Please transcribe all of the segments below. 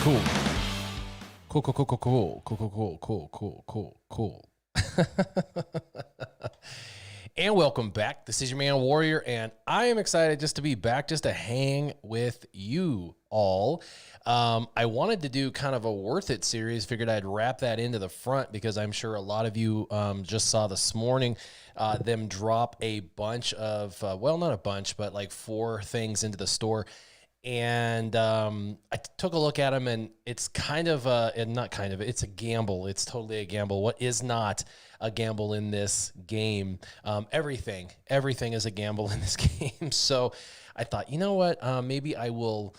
Cool. Cool, cool, cool, cool, cool, cool, cool, cool, cool, cool, cool. And welcome back. This is your man Warrior, and I am excited just to be back, just to hang with you all. I wanted to do kind of a worth it series. Figured I'd wrap that into the front because I'm sure a lot of you just saw this morning them drop a bunch of, well, not a bunch, but like 4 things into the store. And I took a look at them, and it's kind of it's a gamble. It's totally a gamble. What is not a gamble in this game? Everything is a gamble in this game. So I thought, you know what? Maybe I will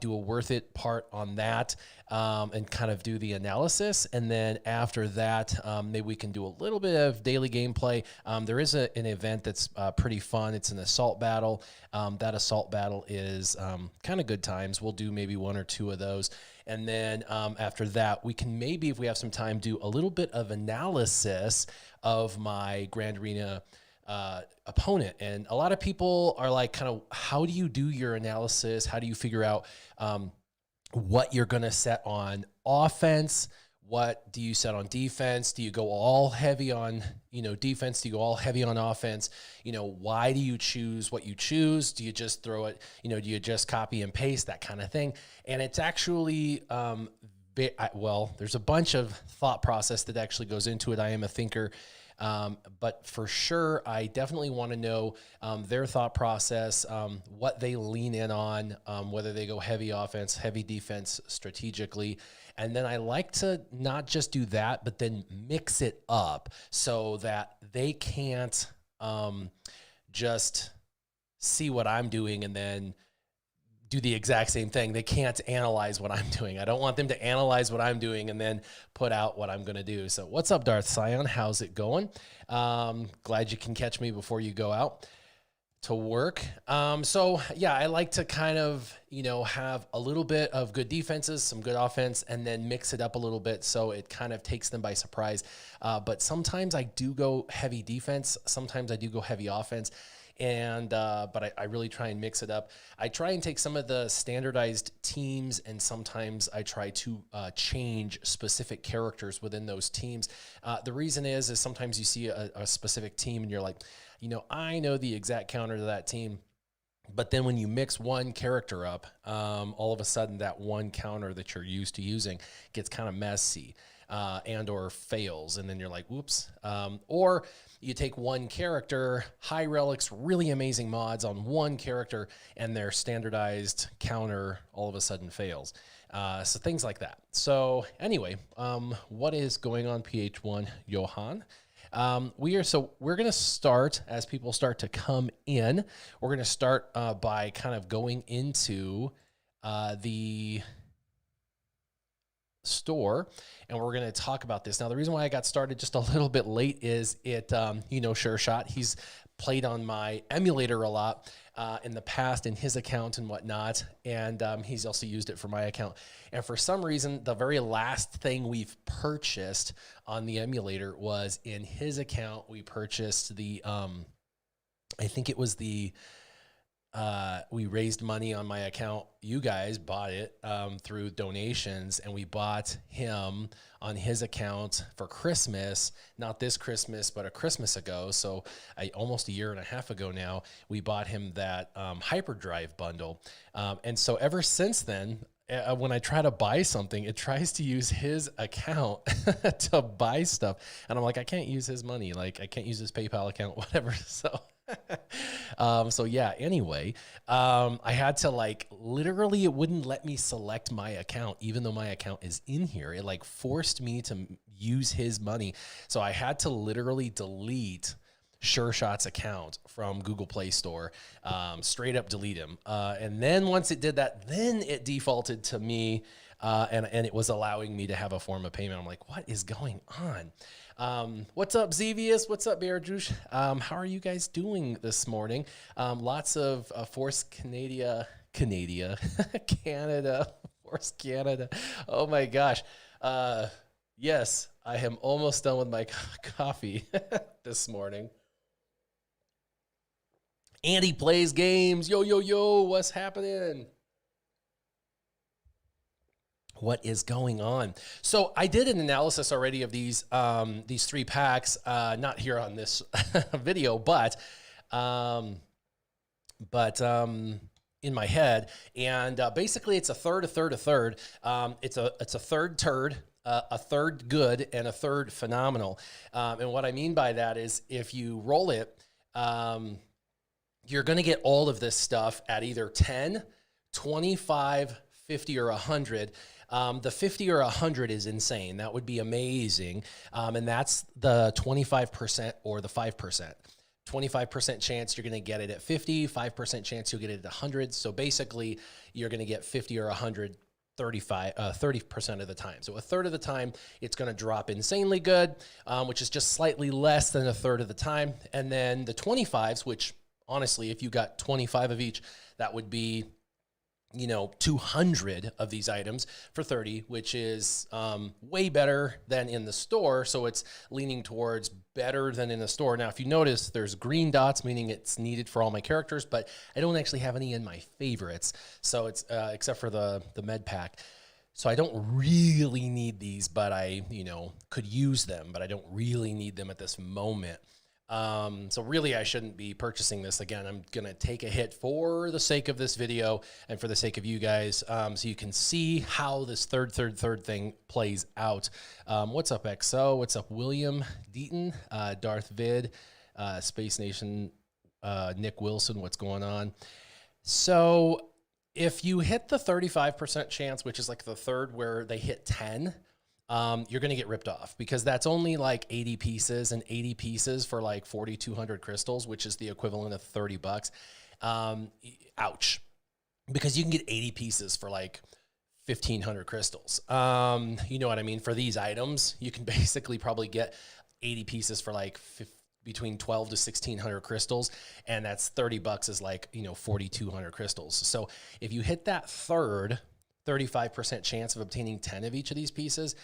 do a worth it part on that and kind of do the analysis. And then after that, maybe we can do a little bit of daily gameplay. There is an event that's pretty fun. It's an assault battle. That assault battle is kind of good times. We'll do maybe 1 or 2 of those. And then after that, we can maybe, if we have some time, do a little bit of analysis of my Grand Arena opponent. And a lot of people are like, kind of, how do you do your analysis? How do you figure out what you're going to set on offense? What do you set on defense? Do you go all heavy on, defense? Do you go all heavy on offense? Why do you choose what you choose? Do you just throw it, do you just copy and paste, that kind of thing? And it's actually, there's a bunch of thought process that actually goes into it. I am a thinker. But for sure, I definitely want to know their thought process, what they lean in on, whether they go heavy offense, heavy defense strategically. And then I like to not just do that, but then mix it up so that they can't just see what I'm doing and then do the exact same thing. They can't analyze what I'm doing. I don't want them to analyze what I'm doing and then put out what I'm going to do. So what's up, Darth Scion? How's it going? Glad you can catch me before you go out to work. So yeah, I like to kind of, have a little bit of good defenses, some good offense, and then mix it up a little bit so it kind of takes them by surprise. But sometimes I do go heavy defense. Sometimes I do go heavy offense. But I really try and mix it up. I try and take some of the standardized teams, and sometimes I try to change specific characters within those teams. The reason is sometimes you see a specific team and you're like, I know the exact counter to that team. But then when you mix one character up, all of a sudden that one counter that you're used to using gets kind of messy. And or fails, and then you're like, whoops. Or you take one character, high relics, really amazing mods on one character, and their standardized counter all of a sudden fails. So things like that. So anyway, what is going on, PH1 Johan? We're going to start, as people start to come in, we're going to start by kind of going into the store, and we're going to talk about this. Now, the reason why I got started just a little bit late is Sure Shot. He's played on my emulator a lot in the past in his account and whatnot, and he's also used it for my account. And for some reason, the very last thing we've purchased on the emulator was in his account. We purchased the, I think it was the, we raised money on my account. You guys bought it through donations, and we bought him on his account for Christmas, not this Christmas, but a Christmas ago. So almost a year and a half ago now, we bought him that hyperdrive bundle. And so ever since then, when I try to buy something, it tries to use his account to buy stuff. And I'm like, I can't use his money. Like, I can't use his PayPal account, whatever. So yeah, anyway, I had to literally, it wouldn't let me select my account, even though my account is in here. It forced me to use his money. So I had to literally delete Sure Shot's account from Google Play Store, straight up delete him. And then once it did that, then it defaulted to me, and it was allowing me to have a form of payment. I'm like, what is going on? What's up, Zevius? What's up, Bearjuice? How are you guys doing this morning? Lots of Force Canada, Force Canada. Oh my gosh. Yes, I am almost done with my coffee this morning. Andy plays games. Yo, yo, yo, what's happening? What is going on? So I did an analysis already of these 3 packs, not here on this video, but in my head. And basically it's a third, a third, a third. It's a third turd, a third good, and a third phenomenal. And what I mean by that is if you roll it, you're going to get all of this stuff at either 10, 25, 50, or 100. The 50 or 100 is insane. That would be amazing. And that's the 25% or the 5%. 25% chance you're going to get it at 50, 5% chance you'll get it at 100. So basically, you're going to get 50 or 100 30% of the time. So a third of the time, it's going to drop insanely good, which is just slightly less than a third of the time. And then the 25s, which honestly, if you got 25 of each, that would be, 200 of these items for 30, which is way better than in the store. So it's leaning towards better than in the store. Now, if you notice, there's green dots, meaning it's needed for all my characters, but I don't actually have any in my favorites. So it's except for the med pack. So I don't really need these, but I, could use them, but I don't really need them at this moment. So really I shouldn't be purchasing this. Again, I'm going to take a hit for the sake of this video and for the sake of you guys. So you can see how this third thing plays out. What's up, XO? What's up, William Deaton, Darth Vid, Space Nation, Nick Wilson? What's going on? So if you hit the 35% chance, which is like the third where they hit 10, you're going to get ripped off because that's only like 80 pieces, and 80 pieces for like 4,200 crystals, which is the equivalent of $30. Ouch. Because you can get 80 pieces for like 1,500 crystals. You know what I mean? For these items, you can basically probably get 80 pieces for like between 12 to 1,600 crystals. And that's $30 is like, 4,200 crystals. So if you hit that third, 35% chance of obtaining 10 of each of these pieces,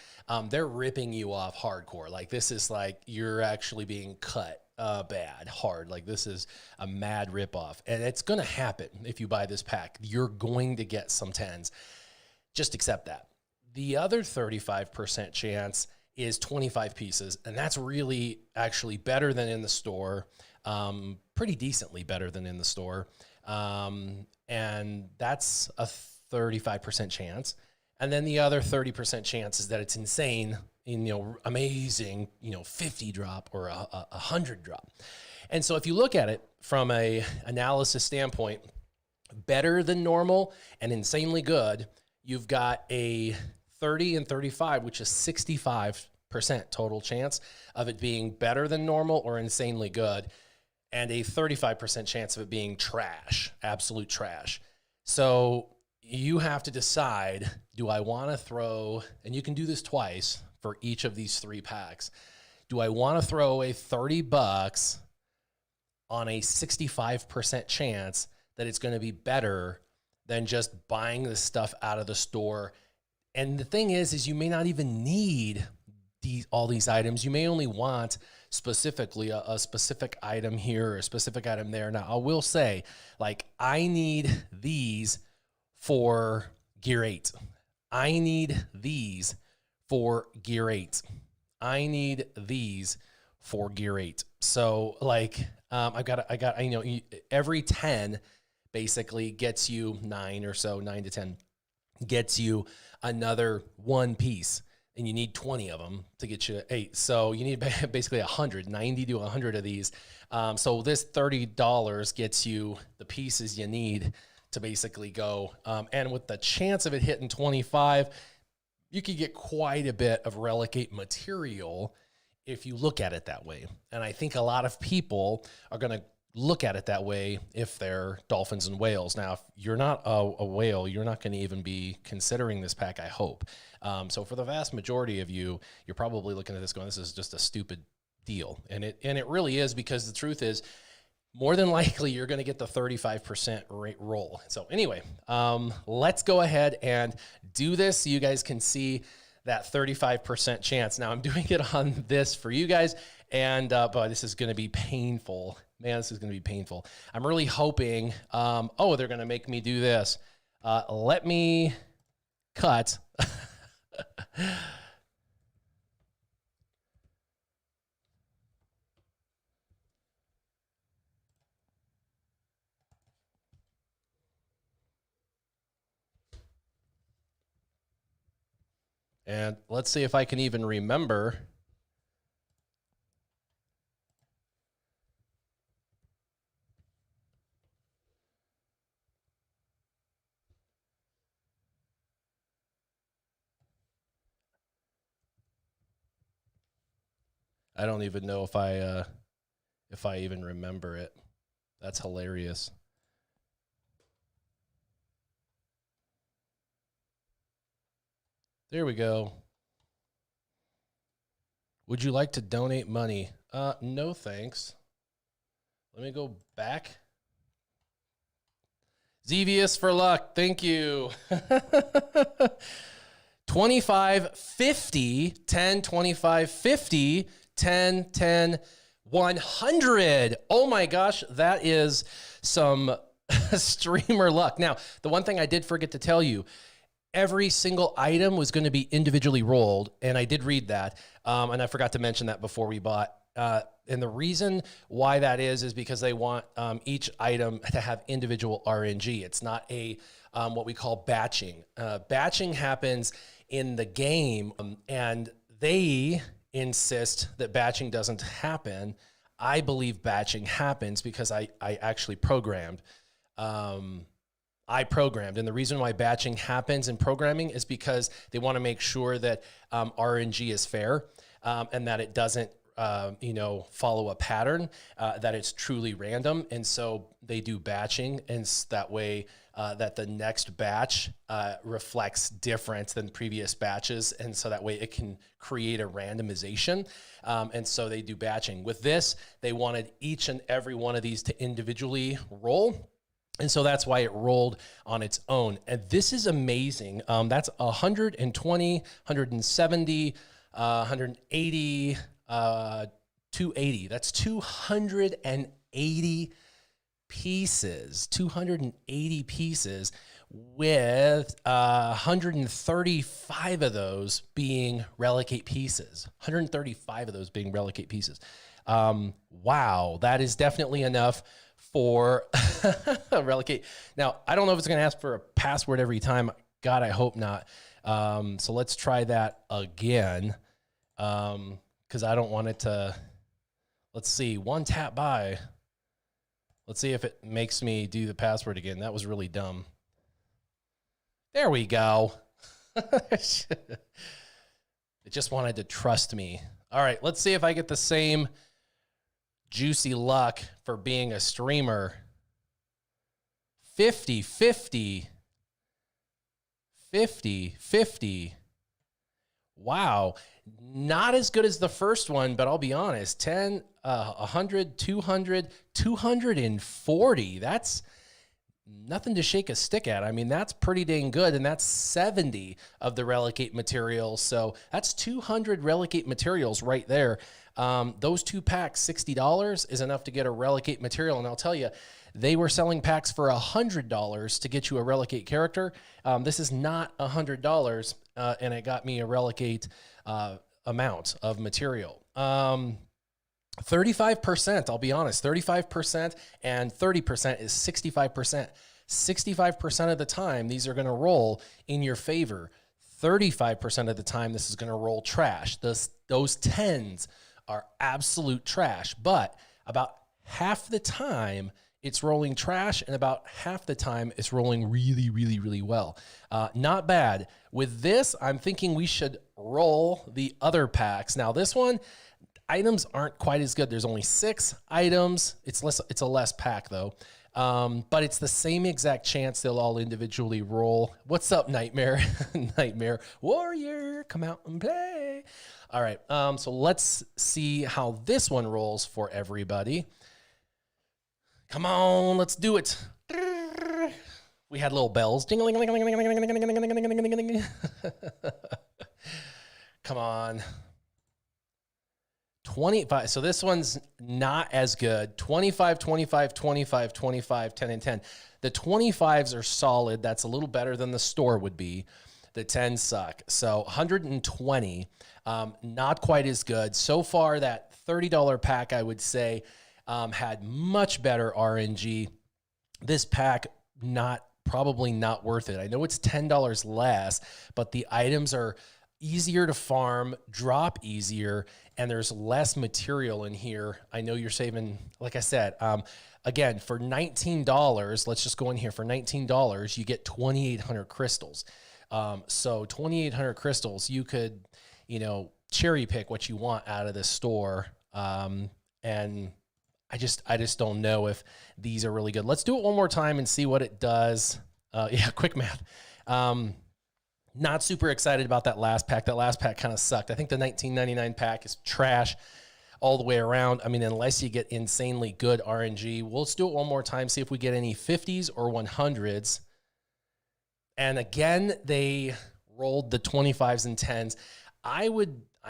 they're ripping you off hardcore. Like this is like, you're actually being cut bad, hard. Like this is a mad ripoff. And it's going to happen if you buy this pack. You're going to get some 10s. Just accept that. The other 35% chance is 25 pieces. And that's really actually better than in the store. Pretty decently better than in the store. And that's a 35% chance. And then the other 30% chance is that it's insane, amazing, 50 drop or a 100 drop. And so if you look at it from a analysis standpoint, better than normal and insanely good, you've got a 30 and 35, which is 65% total chance of it being better than normal or insanely good, and a 35% chance of it being trash, absolute trash. So you have to decide, do I want to throw, and you can do this twice for each of these 3 packs. Do I want to throw away $30 on a 65% chance that it's going to be better than just buying this stuff out of the store? And the thing is you may not even need all these items. You may only want specifically a specific item here or a specific item there. Now, I will say, like, I need these for Gear 8. I need these for Gear 8. I need these for Gear 8. So like, I got, every 10 basically gets you 9 or so, 9 to 10 gets you another 1 piece, and you need 20 of them to get you to 8. So you need basically 90 to 100 of these. So this $30 gets you the pieces you need to basically go. And with the chance of it hitting 25, you could get quite a bit of Relegate material if you look at it that way. And I think a lot of people are going to look at it that way if they're dolphins and whales. Now, if you're not a whale, you're not going to even be considering this pack, I hope. So for the vast majority of you, you're probably looking at this going, this is just a stupid deal. And it really is, because the truth is, more than likely, you're going to get the 35% rate roll. So anyway, let's go ahead and do this so you guys can see that 35% chance. Now, I'm doing it on this for you guys, and but this is going to be painful. Man, this is going to be painful. I'm really hoping, they're going to make me do this. Let me cut And let's see if I can even remember. I don't even know if I even remember it. That's hilarious. There we go. Would you like to donate money? No, thanks. Let me go back. Zevious for luck. Thank you. 25, 50, 10, 25, 50, 10, 10, 100. Oh my gosh, that is some streamer luck. Now, the one thing I did forget to tell you, every single item was going to be individually rolled, and I did read that, and I forgot to mention that before we bought. And the reason why that is because they want each item to have individual RNG. It's not a what we call batching. Batching happens in the game, and they insist that batching doesn't happen. I believe batching happens because I actually programmed. I programmed, and the reason why batching happens in programming is because they want to make sure that RNG is fair and that it doesn't follow a pattern, that it's truly random. And so they do batching, and that way that the next batch reflects different than previous batches. And so that way it can create a randomization. And so they do batching. With this, they wanted each and every one of these to individually roll. And so that's why it rolled on its own. And this is amazing. That's 120, 170, 180, 280. That's 280 pieces. 280 pieces with 135 of those being relicate pieces. 135 of those being relicate pieces. Wow, that is definitely enough for relicate. Now, I don't know if it's going to ask for a password every time. God, I hope not. So let's try that again. Because I don't want it to, let's see, one tap by. Let's see if it makes me do the password again. That was really dumb. There we go. It just wanted to trust me. All right, let's see if I get the same juicy luck for being a streamer. 50, 50, 50, 50. Wow. Not as good as the first one, but I'll be honest, 10, 100, 200, 240. That's nothing to shake a stick at. I mean, that's pretty dang good, and that's 70 of the relicate materials. So that's 200 relicate materials right there. Those two packs, $60 is enough to get a relicate material. And I'll tell you, they were selling packs for $100 to get you a relicate character. This is not $100, and it got me a relicate amount of material. 35%, I'll be honest, 35% and 30% is 65%. 65% of the time, these are going to roll in your favor. 35% of the time, this is going to roll trash. Those 10s are absolute trash, but about half the time it's rolling trash, and about half the time it's rolling really, really, really well. Not bad. With this, I'm thinking we should roll the other packs. Now this one, items aren't quite as good. There's only 6 items. It's a less pack though. But it's the same exact chance they'll all individually roll. What's up, Nightmare? Nightmare Warrior, come out and play. All right, so let's see how this one rolls for everybody. Come on, let's do it. We had little bells. Ding-a-ling-a-ling-a-ling-a-ling-a-ling-a-ling-a-ling-a-ling. Come on. 25. So this one's not as good. 25, 25, 25, 25, 10, and 10. The 25s are solid. That's a little better than the store would be. the 10s suck. So 120, not quite as good. So far, that $30 pack, I would say, had much better RNG. This pack, probably not worth it. I know it's $10 less, but the items are easier to farm, drop easier, and there's less material in here. I know you're saving, like I said, again, for $19, let's just go in here. For $19, you get 2,800 crystals. So 2,800 crystals, you could, cherry pick what you want out of this store. And I just don't know if these are really good. Let's do it one more time and see what it does. Yeah, quick math. Not super excited about that last pack. That last pack kind of sucked. I think the $19.99 pack is trash all the way around. I mean, unless you get insanely good RNG. We'll just do it one more time, see if we get any 50s or 100s. And again, they rolled the 25s and 10s. I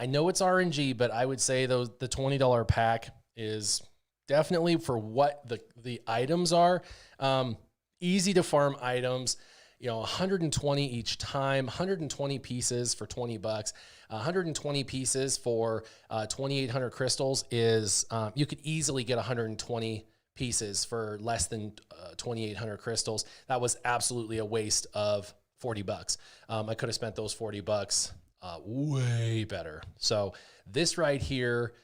know it's RNG, but I would say the $20 pack is definitely, for what the items are, easy to farm items. 120 each time, 120 pieces for 20 bucks, 120 pieces for 2,800 crystals is, you could easily get 120 pieces for less than 2,800 crystals. That was absolutely a waste of 40 bucks. I could have spent those 40 bucks way better. So this right here,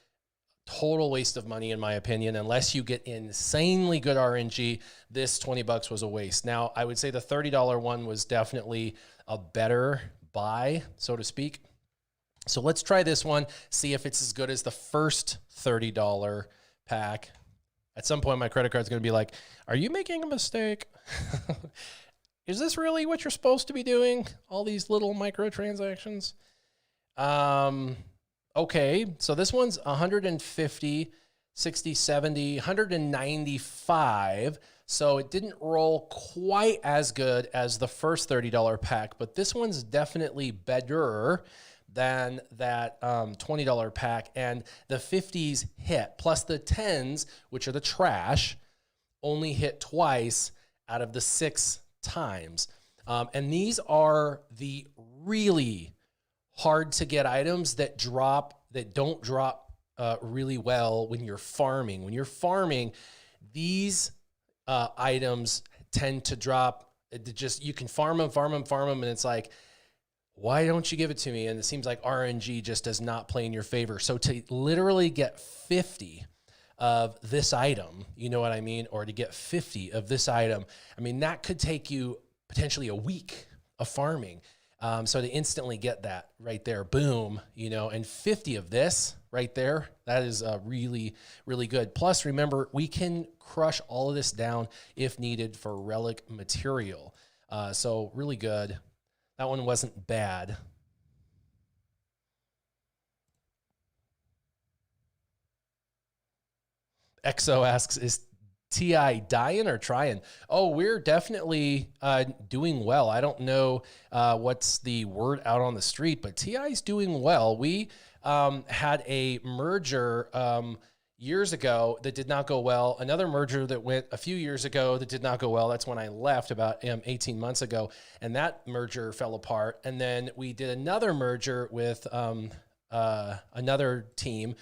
total waste of money, in my opinion. Unless you get insanely good RNG, this 20 bucks was a waste. Now, I would say the $30 one was definitely a better buy, so to speak. So let's try this one, see if it's as good as the first $30 pack. At some point, my credit card's going to be like, are you making a mistake? Is this really what you're supposed to be doing? All these little microtransactions? Okay, so this one's 150, 60, 70, 195. So it didn't roll quite as good as the first $30 pack, but this one's definitely better than that $20 pack. And the 50s hit, plus the 10s, which are the trash, only hit twice out of the 6 times. And these are the really hard to get items that don't drop really well when you're farming. When you're farming, these items tend to drop. You can farm them, and it's like, why don't you give it to me? And it seems like RNG just does not play in your favor. So to literally get 50 of this item, you know what I mean? Or to get 50 of this item, I mean, that could take you potentially a week of farming. So to instantly get that right there, boom, and 50 of this right there, that is really, really good. Plus, remember, we can crush all of this down if needed for relic material. So really good. That one wasn't bad. Exo asks, is TI dying or trying? Oh, we're definitely doing well. I don't know what's the word out on the street, but TI's doing well. We had a merger years ago that did not go well. Another merger that went a few years ago that did not go well. That's when I left about 18 months ago, and that merger fell apart. And then we did another merger with another team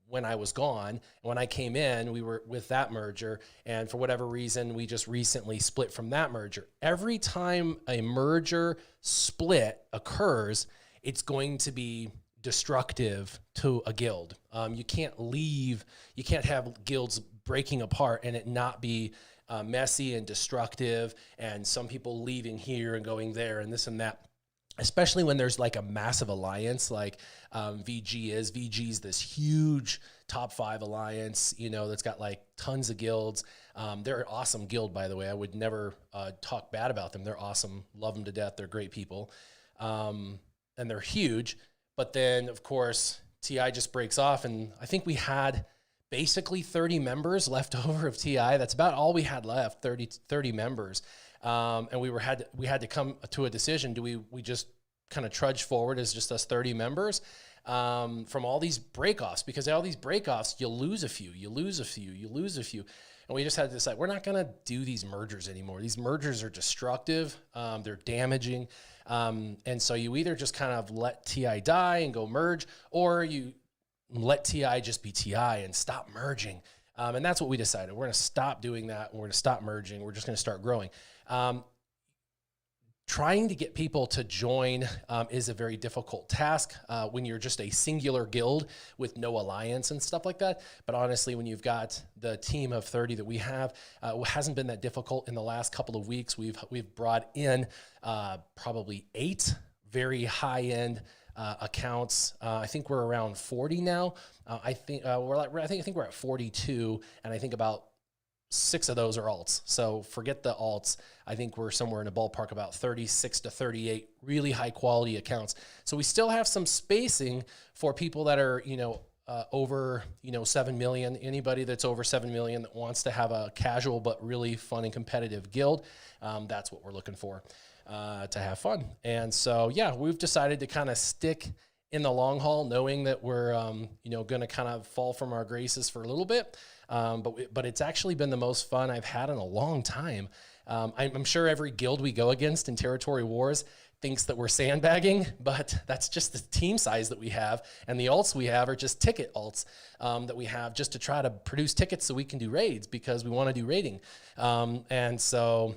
when I was gone. And when I came in, we were with that merger. And for whatever reason, we just recently split from that merger. Every time a merger split occurs, it's going to be destructive to a guild. You can't have guilds breaking apart and it not be messy and destructive, and some people leaving here and going there and this and that. Especially when there's like a massive alliance like VG is. VG's this huge top 5 alliance, that's got like tons of guilds. They're an awesome guild, by the way. I would never talk bad about them. They're awesome. Love them to death. They're great people. And they're huge. But then, of course, TI just breaks off. And I think we had basically 30 members left over of TI. That's about all we had left, 30 members. And we had to come to a decision. Do we just kind of trudge forward as just us 30 members from all these breakoffs? Because all these breakoffs, you lose a few. And we just had to decide, we're not going to do these mergers anymore. These mergers are destructive. They're damaging. And so you either just kind of let TI die and go merge, or you let TI just be TI and stop merging. And that's what we decided. We're going to stop doing that. We're going to stop merging. We're just going to start growing. Trying to get people to join is a very difficult task when you're just a singular guild with no alliance and stuff like that. But honestly, when you've got the team of 30 that we have, it hasn't been that difficult in the last couple of weeks. We've brought in probably 8 very high-end accounts. I think we're around 40 now. I think we're at 42, and I think about 6 of those are alts. So forget the alts. I think we're somewhere in a ballpark about 36 to 38 really high quality accounts. So we still have some spacing for people that are, over, 7 million. Anybody that's over 7 million that wants to have a casual but really fun and competitive guild, that's what we're looking for, to have fun. And so, yeah, we've decided to kind of stick in the long haul, knowing that we're, going to kind of fall from our graces for a little bit. But it's actually been the most fun I've had in a long time. I'm sure every guild we go against in Territory Wars thinks that we're sandbagging, but that's just the team size that we have. And the alts we have are just ticket alts that we have just to try to produce tickets so we can do raids, because we want to do raiding. And so,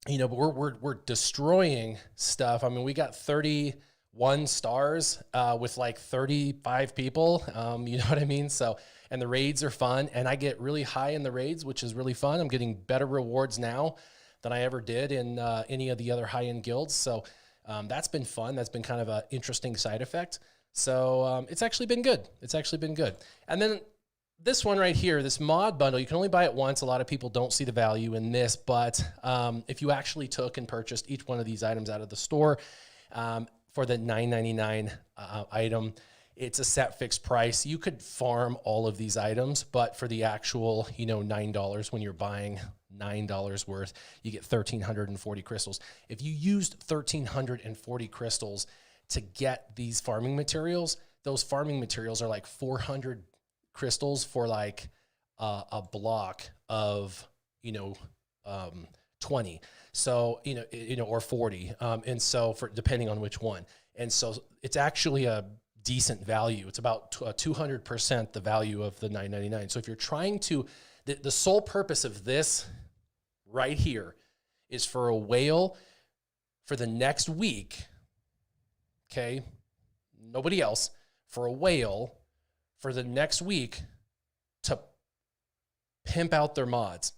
but we're destroying stuff. I mean, we got 31 stars with like 35 people. You know what I mean? So, and the raids are fun, and I get really high in the raids, which is really fun. I'm getting better rewards now than I ever did in any of the other high-end guilds. So that's been fun. That's been kind of an interesting side effect. So it's actually been good. It's actually been good. And then this one right here, this mod bundle, you can only buy it once. A lot of people don't see the value in this, but if you actually took and purchased each one of these items out of the store for the $9.99 item, it's a set fixed price. You could farm all of these items, but for the actual, $9, when you're buying $9 worth, you get 1,340 crystals. If you used 1,340 crystals to get these farming materials, those farming materials are like 400 crystals for like a block of, 20. So, or 40. And so depending on which one. And so it's actually a decent value. It's about 200% the value of the $9.99. So if you're trying to, the sole purpose of this right here is for a whale for the next week. Okay. Nobody else. For a whale for the next week to pimp out their mods.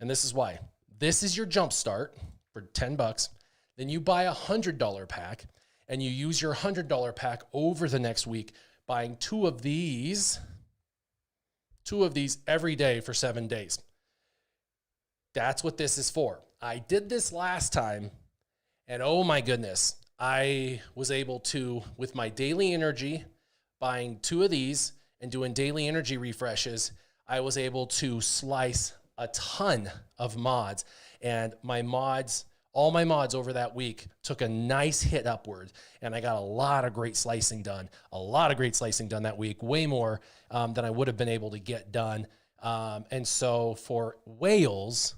And this is why. This is your jump start for $10. Then you buy a $100 pack, and you use your $100 pack over the next week, buying 2 of these every day for 7 days. That's what this is for. I did this last time, and oh my goodness, I was able to, with my daily energy, buying 2 of these and doing daily energy refreshes, I was able to slice a ton of mods. And all my mods over that week took a nice hit upward, and I got a lot of great slicing done. That week, way more than I would have been able to get done. And so for whales,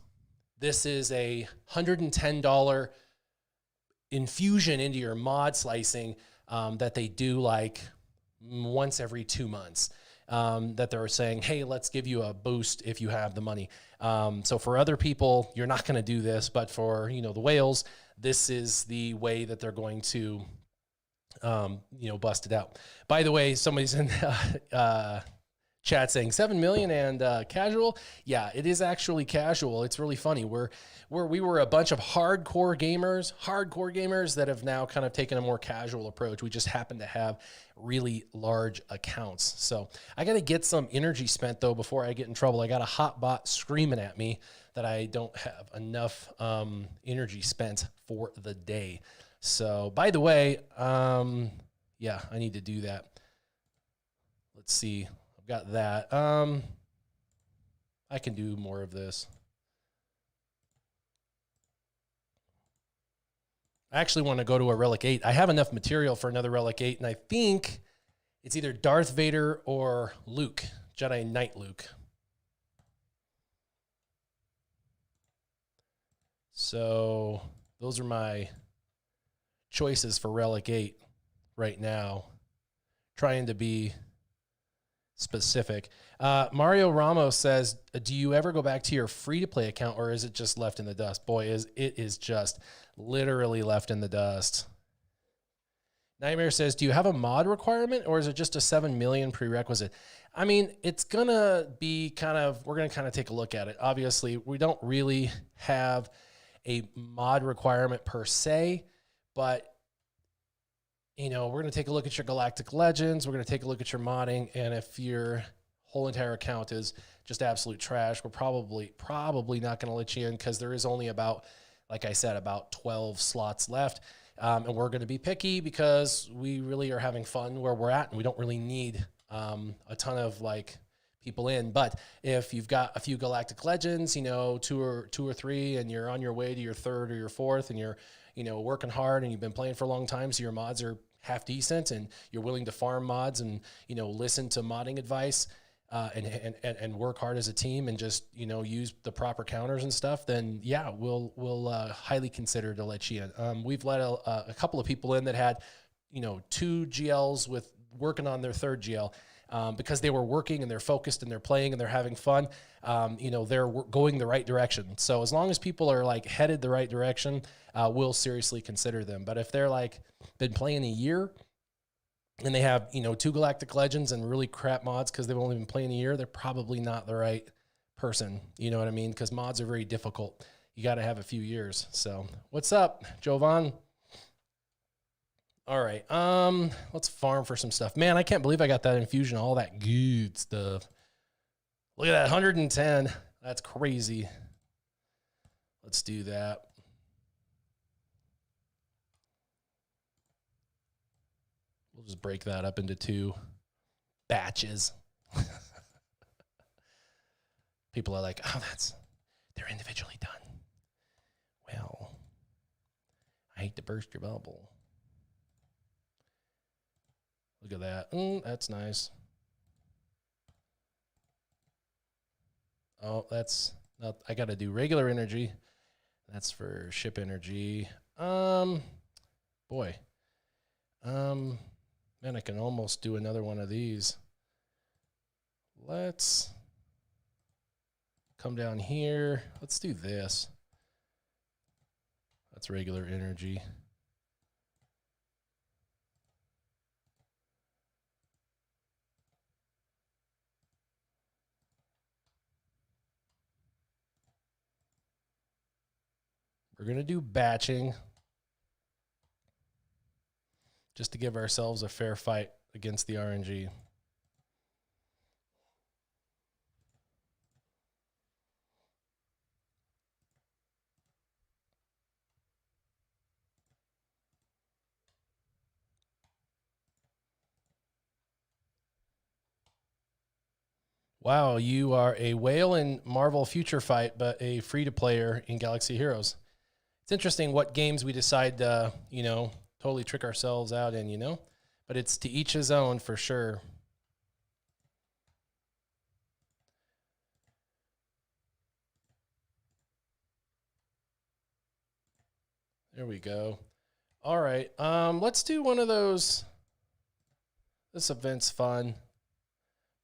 this is a $110 infusion into your mod slicing that they do like once every 2 months. That they're saying, hey, let's give you a boost if you have the money. So for other people, you're not going to do this, but for, the whales, this is the way that they're going to, bust it out. By the way, somebody's in chat saying 7 million and casual. Yeah, it is actually casual. It's really funny. We were a bunch of hardcore gamers that have now kind of taken a more casual approach. We just happen to have really large accounts. So I got to get some energy spent though before I get in trouble. I got a hot bot screaming at me that I don't have enough energy spent for the day. So by the way, yeah, I need to do that. Let's see. I've got that. I can do more of this. I actually want to go to a Relic 8. I have enough material for another Relic 8, and I think it's either Darth Vader or Luke, Jedi Knight Luke. So those are my choices for relegate right now, trying to be specific. Mario Ramos says, do you ever go back to your free-to-play account, or is it just left in the dust? Boy, it is just literally left in the dust. Nightmare says, do you have a mod requirement, or is it just a 7 million prerequisite? I mean, it's going to be we're going to kind of take a look at it. Obviously, we don't really have a mod requirement per se, but we're going to take a look at your Galactic Legends. We're going to take a look at your modding. And if your whole entire account is just absolute trash, we're probably not going to let you in, because there is only about 12 slots left. And we're going to be picky because we really are having fun where we're at, and we don't really need a ton of people in. But if you've got a few Galactic Legends, two or three, and you're on your way to your third or your fourth, and you're working hard and you've been playing for a long time, so your mods are half decent, and you're willing to farm mods and listen to modding advice, and work hard as a team, and just use the proper counters and stuff, then yeah, we'll highly consider to let you in. We've let a couple of people in that had 2 GLs with working on their third GL, because they were working and they're focused and they're playing and they're having fun. They're going the right direction. So as long as people are headed the right direction, we'll seriously consider them. But if they're been playing a year and they have 2 Galactic Legends and really crap mods because they've only been playing a year, they're probably not the right person. You know what I mean? Because mods are very difficult. You got to have a few years. So what's up, Jovan? All right, let's farm for some stuff. Man, I can't believe I got that infusion, all that good stuff. Look at that, 110. That's crazy. Let's do that. We'll just break that up into 2 batches. People are like, oh, they're individually done. Well, I hate to burst your bubble. Look at that. That's nice. Oh, that's not, I got to do regular energy. That's for ship energy. Boy. Man, I can almost do another one of these. Let's come down here. Let's do this. That's regular energy. We're going to do batching just to give ourselves a fair fight against the RNG. Wow, you are a whale in Marvel Future Fight, but a free-to-player in Galaxy Heroes. It's interesting what games we decide to, totally trick ourselves out in, but it's to each his own for sure. There we go. All right, let's do one of those. This event's fun.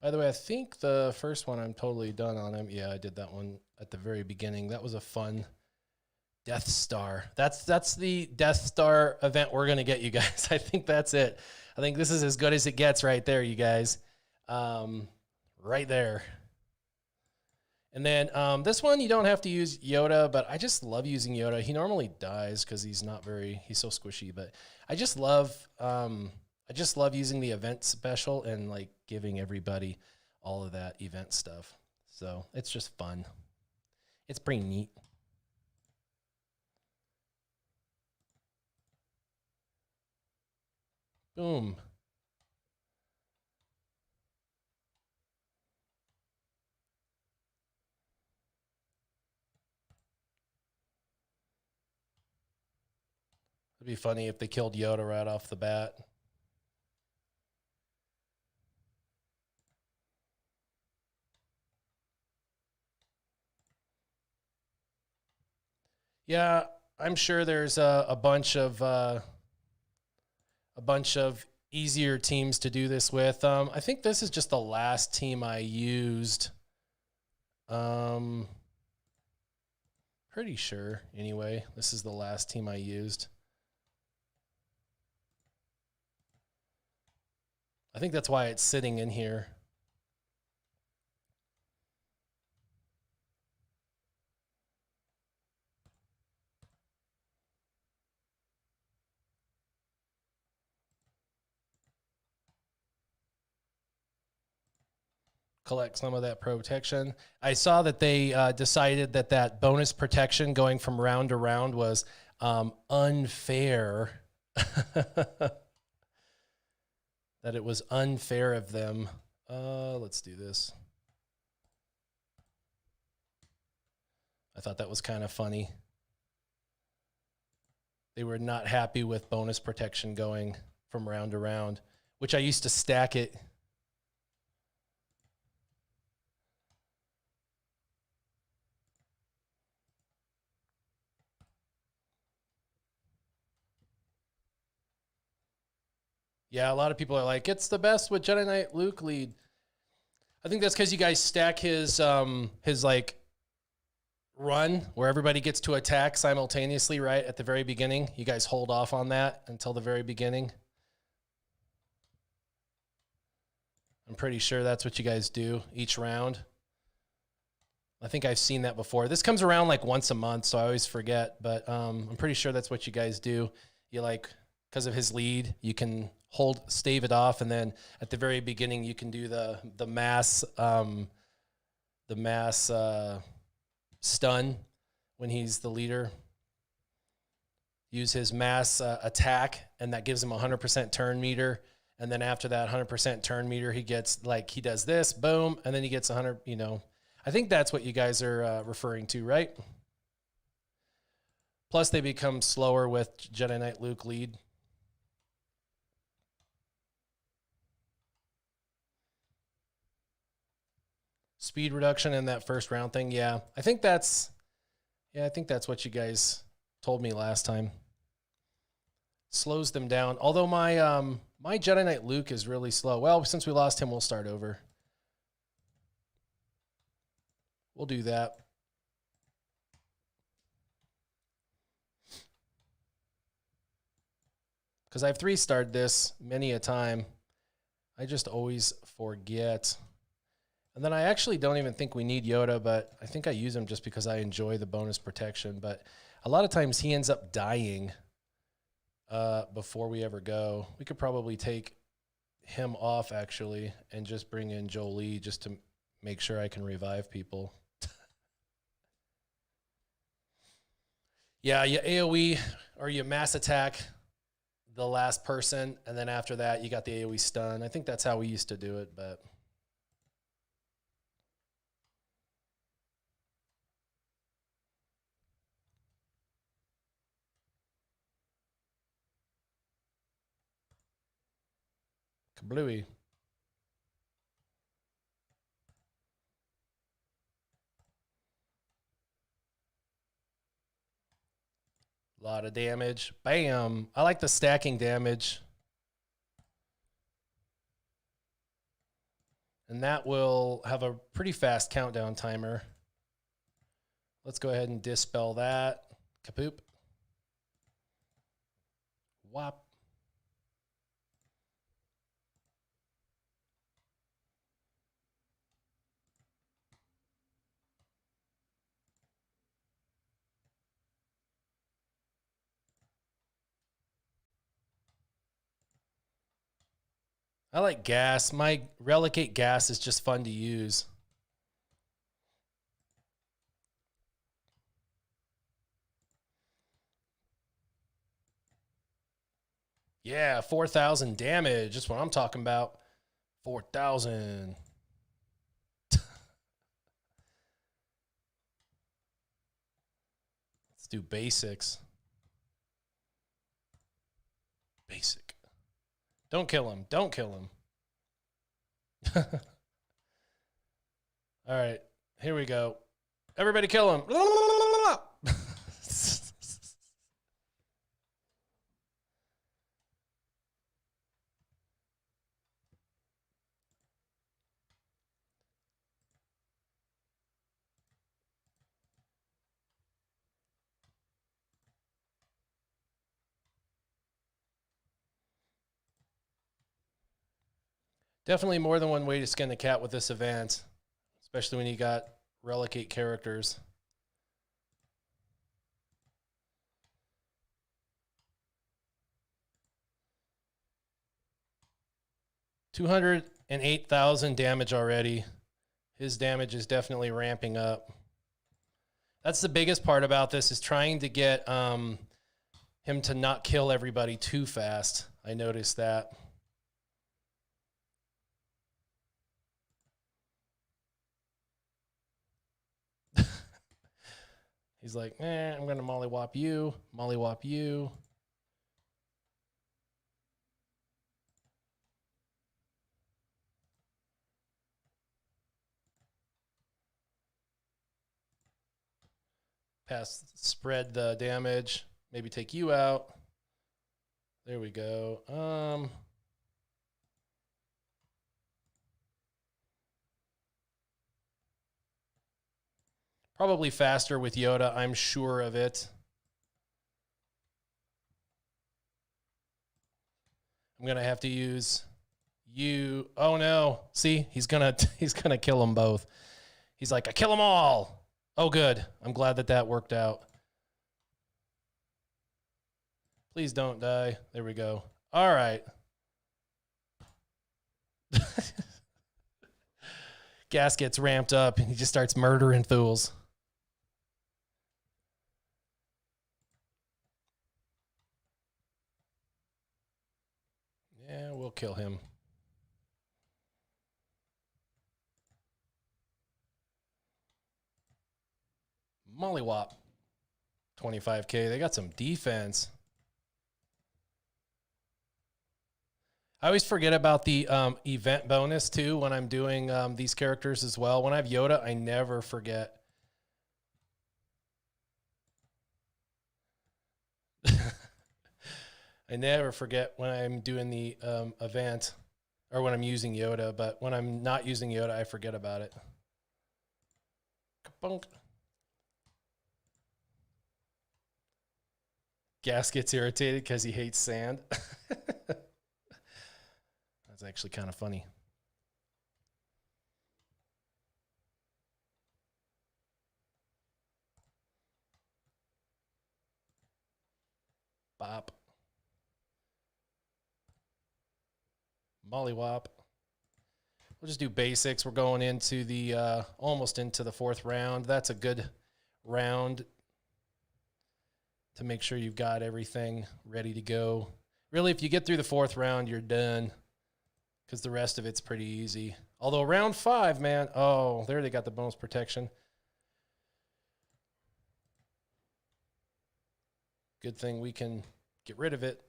By the way, I think the first one I'm totally done on him. Yeah, I did that one at the very beginning. That was a fun Death Star. That's the Death Star event we're going to get, you guys. I think that's it. I think this is as good as it gets right there, you guys. Right there. And then this one, you don't have to use Yoda, but I just love using Yoda. He normally dies because he's so squishy, but I just love using the event special and giving everybody all of that event stuff. So it's just fun. It's pretty neat. Boom. It'd be funny if they killed Yoda right off the bat. Yeah, I'm sure there's a bunch of a bunch of easier teams to do this with. I think this is just the last team I used. Pretty sure, anyway. This is the last team I used. I think that's why it's sitting in here. Collect some of that protection. I saw that they decided that that bonus protection going from round to round was unfair. That it was unfair of them. Let's do this. I thought that was kind of funny. They were not happy with bonus protection going from round to round, which I used to stack it. Yeah, a lot of people are like, it's the best with Jedi Knight Luke lead. I think that's because you guys stack his like run where everybody gets to attack simultaneously, right? At the very beginning. You guys hold off on that until the very beginning. I'm pretty sure that's what you guys do each round. I think I've seen that before. This comes around like once a month, so I always forget, but I'm pretty sure that's what you guys do. You like, because of his lead, you can stave it off, and then at the very beginning you can do the mass stun when he's the leader. Use his mass attack, and that gives him 100% turn meter. And then after that 100% turn meter, he gets like, he does this, boom, and then he gets 100. You know, I think that's what you guys are referring to, right? Plus, they become slower with Jedi Knight Luke lead. Speed reduction in that first round thing. Yeah, I think that's what you guys told me last time. Slows them down. Although my Jedi Knight Luke is really slow. Well, since we lost him, we'll start over. We'll do that. Because I've 3-starred this many a time. I just always forget. And then I actually don't even think we need Yoda, but I think I use him just because I enjoy the bonus protection. But a lot of times he ends up dying before we ever go. We could probably take him off, actually, and just bring in Jolie just to make sure I can revive people. Yeah, you AoE or you mass attack the last person, and then after that, you got the AoE stun. I think that's how we used to do it, but... Kablooey. A lot of damage. Bam. I like the stacking damage. And that will have a pretty fast countdown timer. Let's go ahead and dispel that. Kapoop. Whop. I like gas. My Relicate gas is just fun to use. Yeah, 4,000 damage. That's what I'm talking about. 4,000. Let's do basics. Basic. Don't kill him. Don't kill him. All right, here we go. Everybody kill him. Definitely more than one way to skin the cat with this event, especially when you got relicate characters. $208,000 damage already. His damage is definitely ramping up. That's the biggest part about this, is trying to get him to not kill everybody too fast. I noticed that. He's like, I'm going to mollywop you, mollywop you. Spread the damage, maybe take you out. There we go. Probably faster with Yoda, I'm sure of it. I'm gonna have to use you. Oh no! See, he's gonna kill them both. He's like, I kill them all. Oh, good. I'm glad that worked out. Please don't die. There we go. All right. Gas gets ramped up and he just starts murdering fools. Yeah, we'll kill him. Mollywop. 25K. They got some defense. I always forget about the event bonus, too, when I'm doing these characters as well. When I have Yoda, I never forget. I never forget when I'm doing the event or when I'm using Yoda, but when I'm not using Yoda, I forget about it. Ka-bunk. Gas gets irritated because he hates sand. That's actually kind of funny. Bop. Mollywop. We'll just do basics. We're going into the almost into the 4th round. That's a good round to make sure you've got everything ready to go. Really, if you get through the 4th round, you're done, because the rest of it's pretty easy. Although round 5, man, oh, there they got the bonus protection. Good thing we can get rid of it.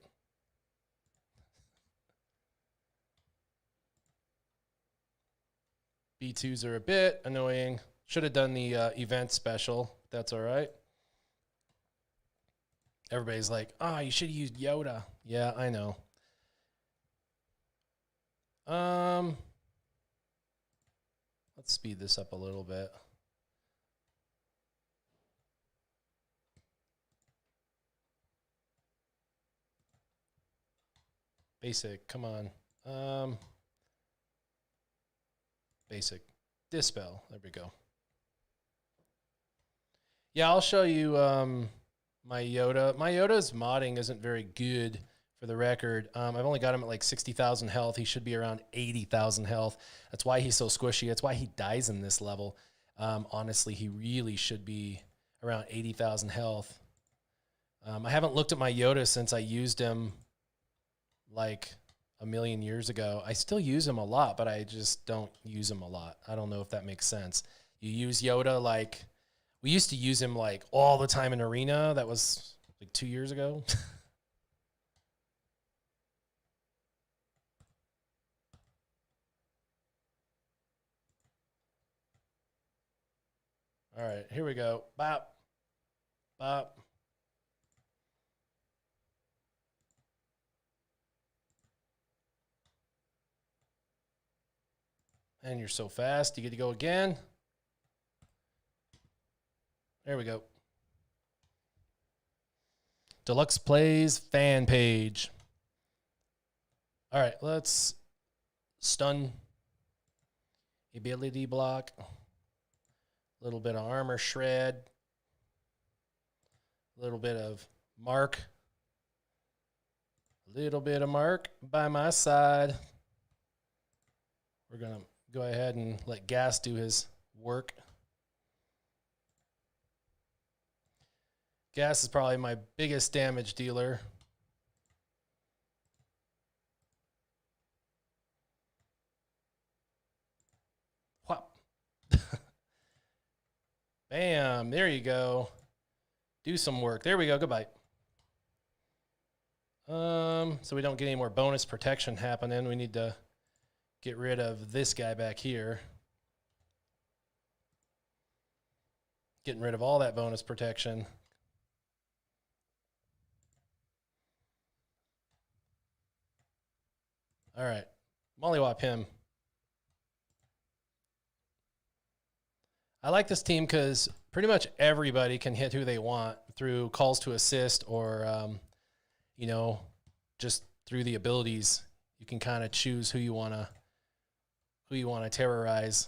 B2s are a bit annoying. Should have done the event special. That's all right. Everybody's like, oh, you should have used Yoda. Yeah, I know. Let's speed this up a little bit. Basic, come on. Basic. Dispel. There we go. Yeah, I'll show you my Yoda. My Yoda's modding isn't very good, for the record. I've only got him at like 60,000 health. He should be around 80,000 health. That's why he's so squishy. That's why he dies in this level. Honestly, he really should be around 80,000 health. I haven't looked at my Yoda since I used him like a million years ago. I still use him a lot, but I just don't use him a lot. I don't know if that makes sense. You use Yoda like, we used to use him like all the time in Arena. That was like 2 years ago. All right, here we go. Bop. Bop. And you're so fast. You get to go again. There we go. Deluxe Plays fan page. All right, let's stun ability block, a little bit of armor shred, a little bit of mark, a little bit of mark by my side. We're going to go ahead and let Gas do his work. Gas is probably my biggest damage dealer. Whop. Bam, there you go. Do some work. There we go. Goodbye. So we don't get any more bonus protection happening. We need to get rid of this guy back here. Getting rid of all that bonus protection. All right. Mollywop him. I like this team because pretty much everybody can hit who they want through calls to assist or, you know, just through the abilities. You can kind of choose who you want to terrorize.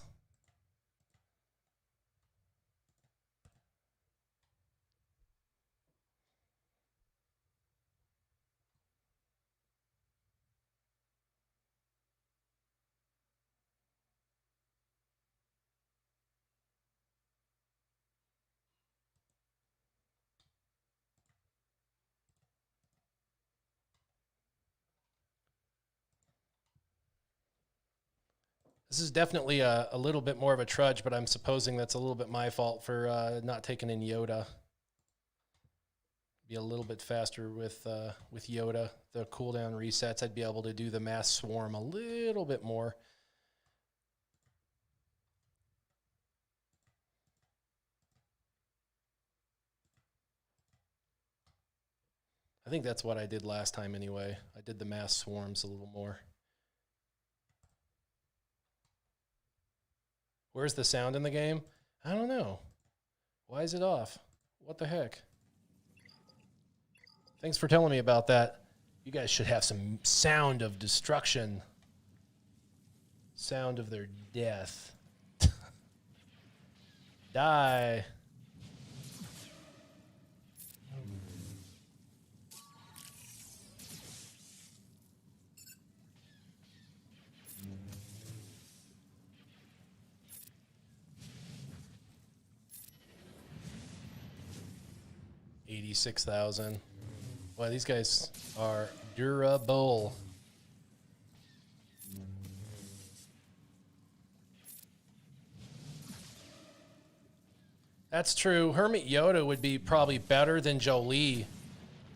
This is definitely a little bit more of a trudge, but I'm supposing that's a little bit my fault for not taking in Yoda. Be a little bit faster with Yoda. The cooldown resets, I'd be able to do the mass swarm a little bit more. I think that's what I did last time anyway. I did the mass swarms a little more. Where's the sound in the game? I don't know. Why is it off? What the heck? Thanks for telling me about that. You guys should have some sound of destruction. Sound of their death. Die. $86,000. Boy, these guys are durable. That's true. Hermit Yoda would be probably better than Jolie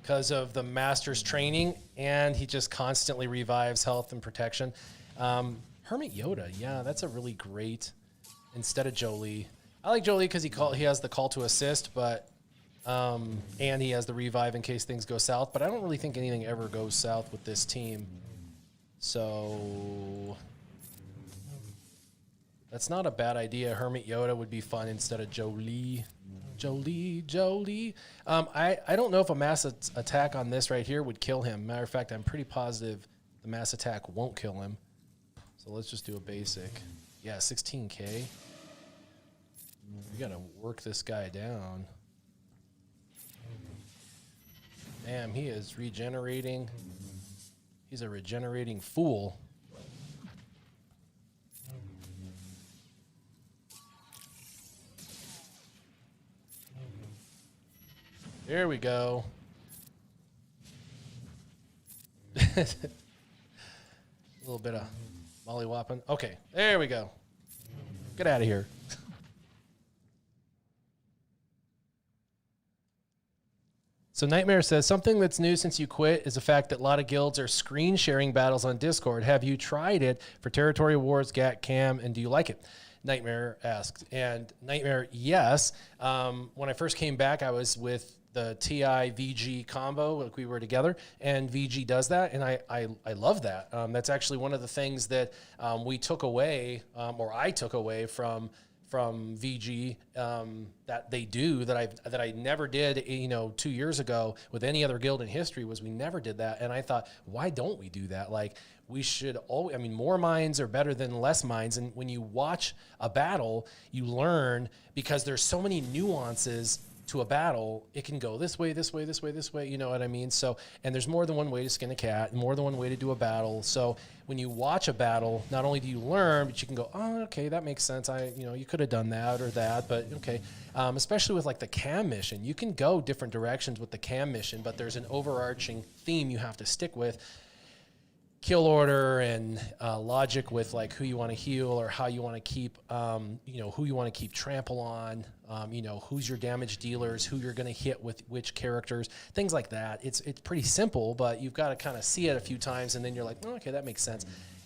because of the master's training, and he just constantly revives health and protection. Hermit Yoda, yeah, that's a really great instead of Jolie. I like Jolie because he has the call to assist, but and he has the revive in case things go south. But I don't really think anything ever goes south with this team. So that's not a bad idea. Hermit Yoda would be fun instead of Jolie. Jolie. I don't know if a mass attack on this right here would kill him. Matter of fact, I'm pretty positive the mass attack won't kill him. So let's just do a basic. Yeah, 16K. We got to work this guy down. Damn, he is regenerating. He's a regenerating fool. There we go. A little bit of mollywopping. Okay, there we go. Get out of here. So Nightmare says, something that's new since you quit is the fact that a lot of guilds are screen sharing battles on Discord. Have you tried it for Territory Wars, GAT, CAM, and do you like it? Nightmare asked. And Nightmare, yes. When I first came back, I was with the TI VG combo, like we were together, and VG does that, and I love that. That's actually one of the things that we took away, or I took away from from VG that they do that I never did, 2 years ago with any other guild in history was we never did that. And I thought, why don't we do that? Like we should always, I mean, more minds are better than less minds. And when you watch a battle, you learn because there's so many nuances to a battle. It can go this way, this way, this way, this way. You know what I mean? So, and there's more than one way to skin a cat, more than one way to do a battle. So when you watch a battle, not only do you learn, but you can go, oh, okay, that makes sense. You could have done that or that, but okay. Especially with like the cam mission, you can go different directions with the cam mission, but there's an overarching theme you have to stick with. Kill order and logic with like who you want to heal or how you want to keep, who you want to keep trample on, who's your damage dealers, who you're going to hit with which characters, things like that. It's pretty simple, but you've got to kind of see it a few times and then you're like, oh, okay, that makes sense.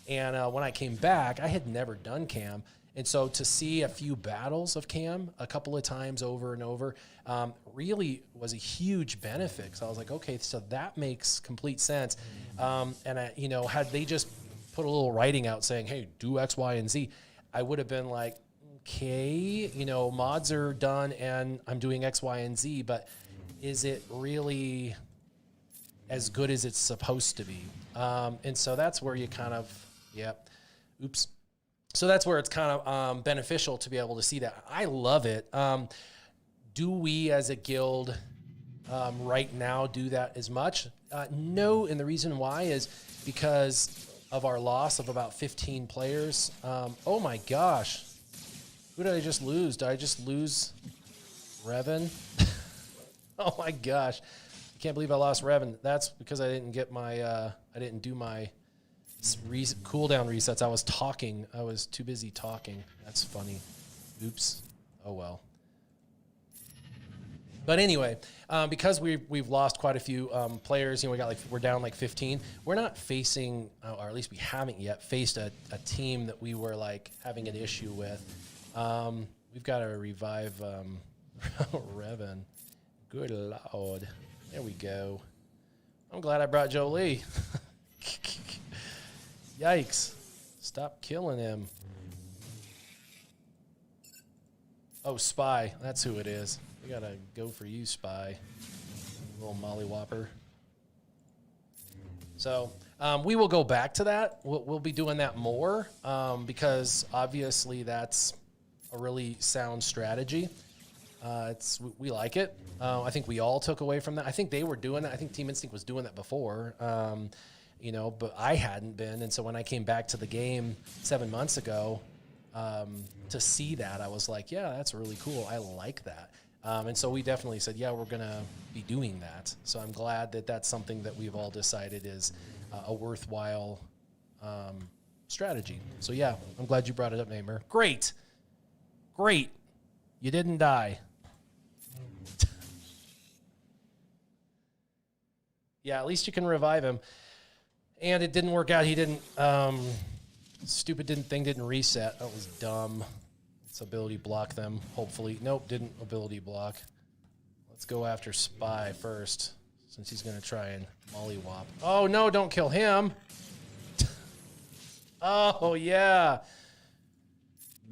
And when I came back, I had never done cam. And so to see a few battles of cam a couple of times over and over really was a huge benefit. So I was like, okay, so that makes complete sense. And had they just put a little writing out saying, hey, do X, Y, and Z, I would have been like, okay, mods are done and I'm doing X, Y, and Z, but is it really as good as it's supposed to be? And so that's where you kind of, So that's where it's kind of beneficial to be able to see that. I love it. Do we as a guild right now do that as much? No, and the reason why is because of our loss of about 15 players. Oh my gosh. Who did I just lose? Did I just lose Revan? Oh my gosh. I can't believe I lost Revan. That's because I didn't get my, I didn't do my cooldown resets. I was talking. I was too busy talking. That's funny. Oops. Oh well. But anyway, because we've lost quite a few players, we're down like 15. We're not facing, or at least we haven't yet faced a team that we were like having an issue with. We've got to revive Revan. Good Lord. There we go. I'm glad I brought Jolie. Yikes. Stop killing him. Oh, Spy. That's who it is. We gotta go for you, Spy. Little mollywhopper. So we will go back to that. We'll be doing that more because obviously that's a really sound strategy. We like it. I think we all took away from that. I think they were doing that. I think Team Instinct was doing that before. But I hadn't been. And so when I came back to the game 7 months ago, to see that, I was like, yeah, that's really cool. I like that. And so we definitely said, yeah, we're going to be doing that. So I'm glad that that's something that we've all decided is a worthwhile strategy. So yeah, I'm glad you brought it up, Namer. Great. You didn't die. Yeah, at least you can revive him. And it didn't work out. He didn't, thing didn't reset. That was dumb. Let's ability block them, hopefully. Nope, didn't ability block. Let's go after Spy first, since he's going to try and mollywop. Oh, no, don't kill him. Oh, yeah.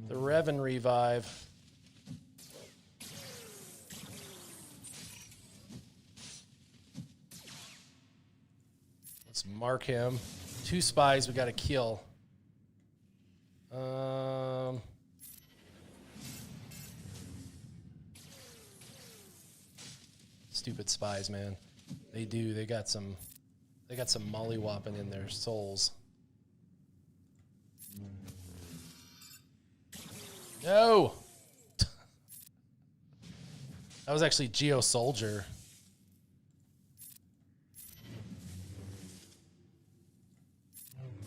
The Revan revive. Let's mark him. 2 spies we got to kill. Stupid spies, man. They do. They got some mollywhopping in their souls. No. That was actually Geo Soldier.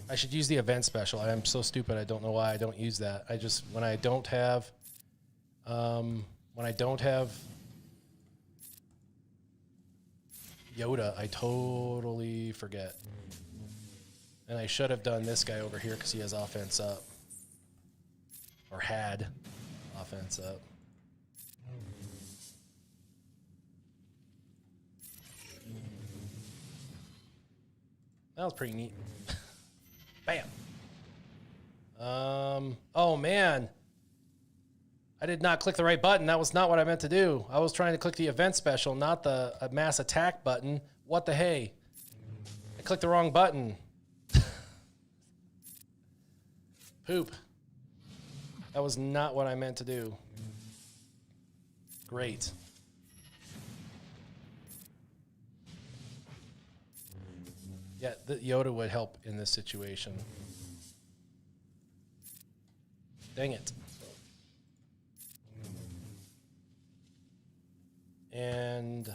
I should use the event special. I am so stupid. I don't know why I don't use that. I just, when I don't have Yoda, I totally forget. And I should have done this guy over here because he has offense up. Or had offense up. That was pretty neat. Bam. Oh, man. I did not click the right button. That was not what I meant to do. I was trying to click the event special, not the mass attack button. What the hey? I clicked the wrong button. Poop. That was not what I meant to do. Great. Yeah, the Yoda would help in this situation. Dang it. And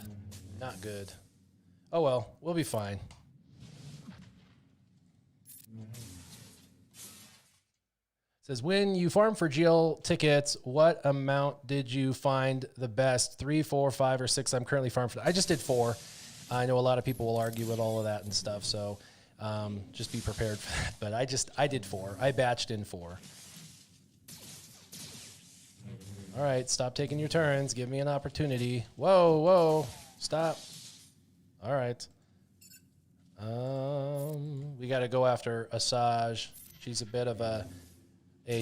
not good. Oh well, we'll be fine. It says, when you farm for GL tickets, what amount did you find the best? 3, 4, 5, or 6? I'm currently farming for. I just did 4. I know a lot of people will argue with all of that and stuff, so just be prepared for that. But I did 4. I batched in 4. All right, stop taking your turns. Give me an opportunity. Whoa, whoa, stop. All right. We got to go after Asajj. She's a bit of a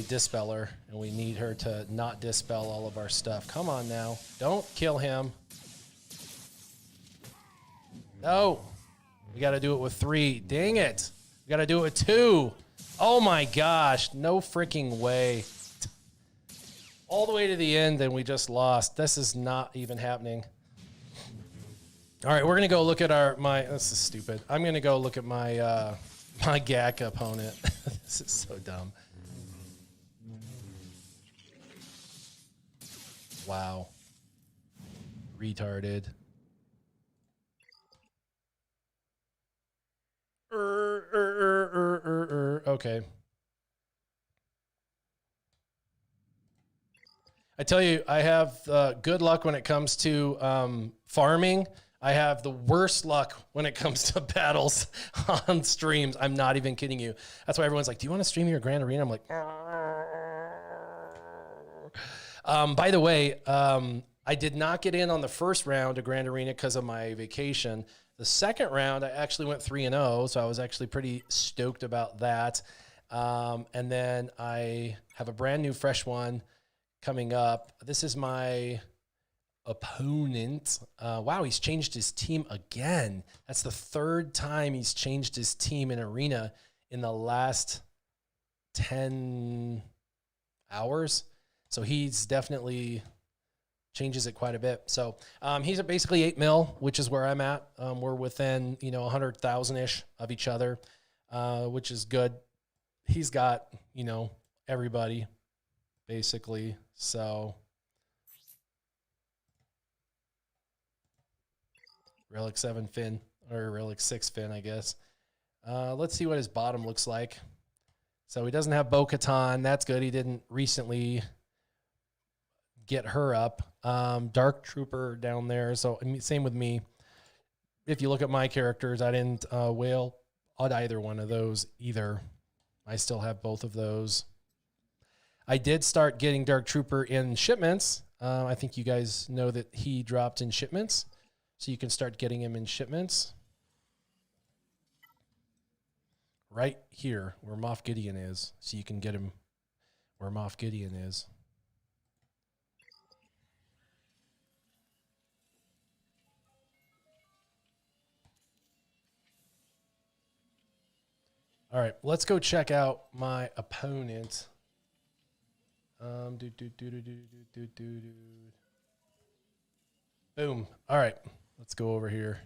dispeller, and we need her to not dispel all of our stuff. Come on now. Don't kill him. No. We got to do it with 3. Dang it. We got to do it with 2. Oh, my gosh. No freaking way. All the way to the end, and we just lost. This is not even happening. All right, we're going to go look at this is stupid. I'm going to go look at my my GAC opponent. This is so dumb. Wow. Retarded. Okay. I tell you, I have good luck when it comes to farming. I have the worst luck when it comes to battles on streams. I'm not even kidding you. That's why everyone's like, do you want to stream your Grand Arena? I'm like, by the way, I did not get in on the first round of Grand Arena because of my vacation. The second round, I actually went 3-0, so I was actually pretty stoked about that. And then I have a brand new fresh one coming up. This is my opponent. Wow, he's changed his team again. That's the 3rd time he's changed his team in Arena in the last 10 hours. So he's definitely changes it quite a bit. So he's at basically 8 mil, which is where I'm at. We're within 100,000-ish of each other, which is good. He's got everybody basically. So Relic 7 Finn, or Relic 6 Finn, I guess. Let's see what his bottom looks like. So he doesn't have Bo-Katan. That's good. He didn't recently get her up. Dark Trooper down there. So same with me. If you look at my characters, I didn't whale on either one of those either. I still have both of those. I did start getting Dark Trooper in shipments. I think you guys know that he dropped in shipments. So you can start getting him in shipments. Right here where Moff Gideon is. So you can get him where Moff Gideon is. All right, let's go check out my opponent. Boom. All right, let's go over here.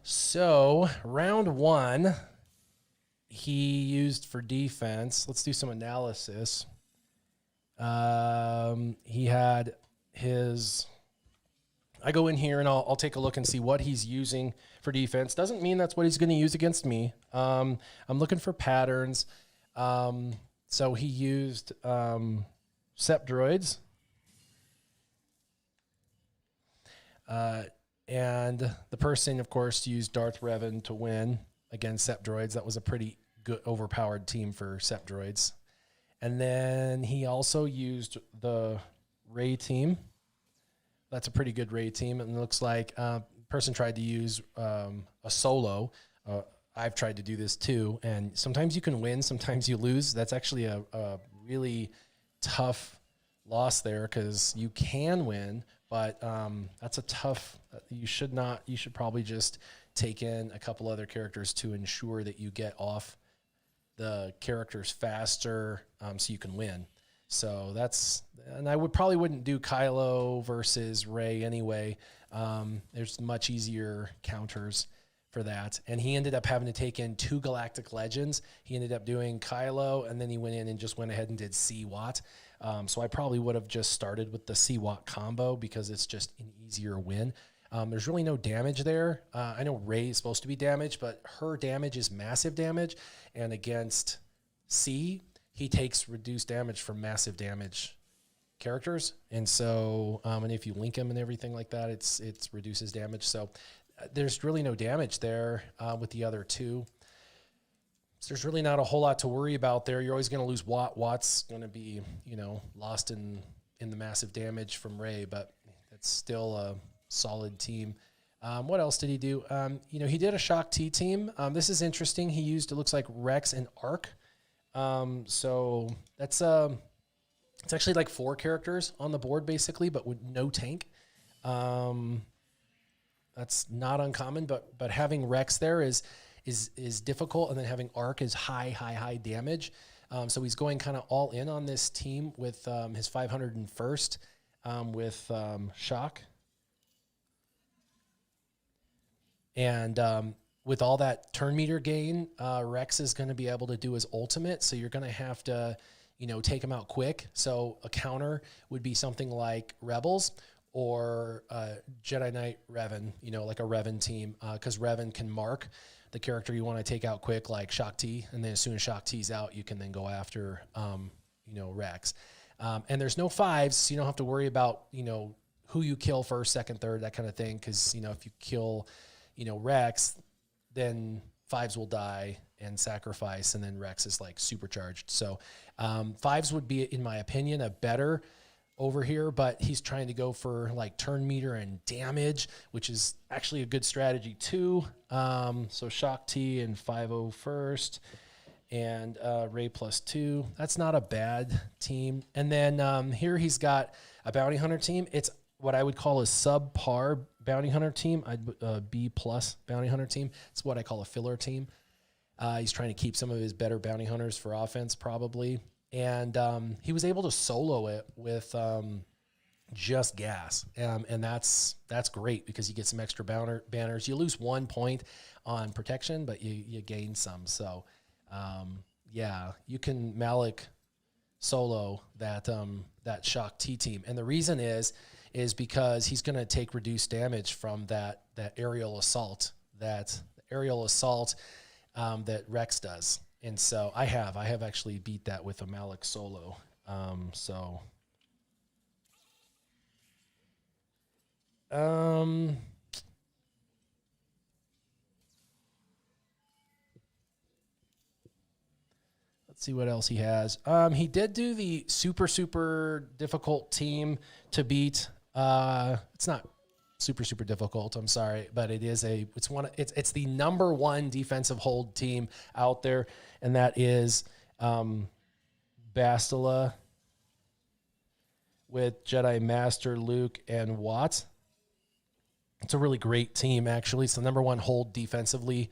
So round 1, he used for defense. Let's do some analysis. He had his. I go in here and I'll take a look and see what he's using for defense. Doesn't mean that's what he's going to use against me. I'm looking for patterns. So he used Sep droids. And the person, of course, used Darth Revan to win against Sep droids. That was a pretty good, overpowered team for Sep droids. And then he also used the Rey team. That's a pretty good Rey team. And it looks like a person tried to use a solo. I've tried to do this too. And sometimes you can win, sometimes you lose. That's actually a really tough loss there because you can win, but that's a tough. You should not. You should probably just take in a couple other characters to ensure that you get off the characters faster, so you can win. So that's, and I probably wouldn't do Kylo versus Rey anyway. There's much easier counters for that. And he ended up having to take in 2 Galactic Legends. He ended up doing Kylo, and then he went in and just went ahead and did C-Watt. So I probably would have just started with the C-Watt combo because it's just an easier win. There's really no damage there. I know Rey is supposed to be damaged, but her damage is massive damage. And against C, he takes reduced damage from massive damage characters. And so, and if you link him and everything like that, it's reduces damage. So there's really no damage there with the other two. So there's really not a whole lot to worry about there. You're always going to lose Watt. Watt's going to be, lost in the massive damage from Rey, but it's still a solid team. What else did he do? He did a Shock T team. This is interesting. He used, it looks like Rex and Arc. So that's it's actually like 4 characters on the board basically, but with no tank. That's not uncommon, but having Rex there is difficult, and then having Arc is high damage. So he's going kind of all in on this team with his 501st with Shock. And with all that turn meter gain, Rex is going to be able to do his ultimate. So you're going to have to, take him out quick. So a counter would be something like Rebels or Jedi Knight Revan, like a Revan team, because Revan can mark the character you want to take out quick, like Shock T. And then as soon as Shock T's out, you can then go after, Rex. And there's no 5s, so you don't have to worry about, who you kill first, second, third, that kind of thing. Because, if you kill Rex, then 5s will die and sacrifice, and then Rex is like supercharged. So 5s would be, in my opinion, a better over here, but he's trying to go for like turn meter and damage, which is actually a good strategy too. So Shock T and 501st and Rey +2. That's not a bad team. And then here he's got a bounty hunter team. It's what I would call a subpar bounty hunter team, B+ bounty hunter team. It's what I call a filler team. He's trying to keep some of his better bounty hunters for offense, probably. And he was able to solo it with just gas. And that's great because you get some extra banners. You lose 1 point on protection, but you gain some. So, you can Malik solo that Shock T team. And the reason is because he's going to take reduced damage from that aerial assault that Rex does. And so I have actually beat that with a Malik solo. Let's see what else he has. He did do the super difficult team to beat. It's not super difficult, I'm sorry, but it's the #1 defensive hold team out there, and that is Bastila with Jedi Master Luke and Watt. It's a really great team, actually. It's the #1 hold defensively,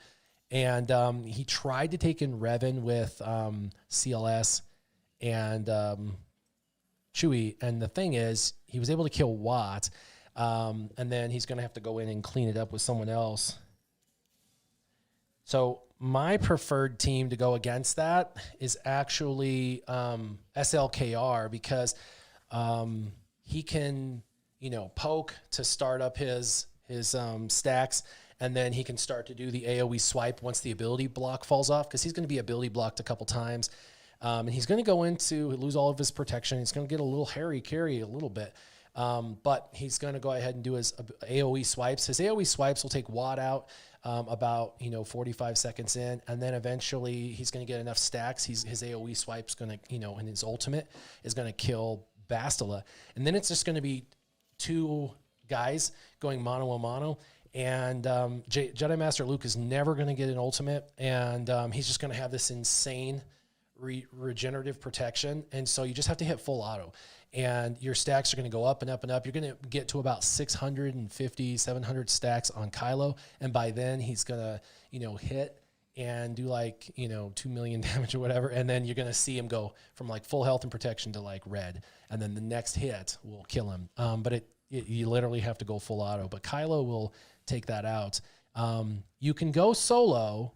and he tried to take in Revan with CLS and Chewie, and the thing is, he was able to kill Watt. And then he's going to have to go in and clean it up with someone else. So my preferred team to go against that is actually SLKR, because he can, poke to start up his stacks, and then he can start to do the AoE swipe once the ability block falls off, because he's going to be ability blocked a couple times. And he's going to go lose all of his protection. He's going to get a little hairy carry a little bit. But he's going to go ahead and do his AoE swipes. His AoE swipes will take Watt out about 45 seconds in, and then eventually he's going to get enough stacks. His AoE swipe's going to, and his ultimate is going to kill Bastila. And then it's just going to be 2 guys going mano a mano. And Jedi Master Luke is never going to get an ultimate, and he's just going to have this insane regenerative protection. And so you just have to hit full auto. And your stacks are going to go up and up and up. You're going to get to about 650, 700 stacks on Kylo. And by then he's going to, hit and do like, 2 million damage or whatever. And then you're going to see him go from like full health and protection to like red. And then the next hit will kill him. But you literally have to go full auto. But Kylo will take that out. You can go solo,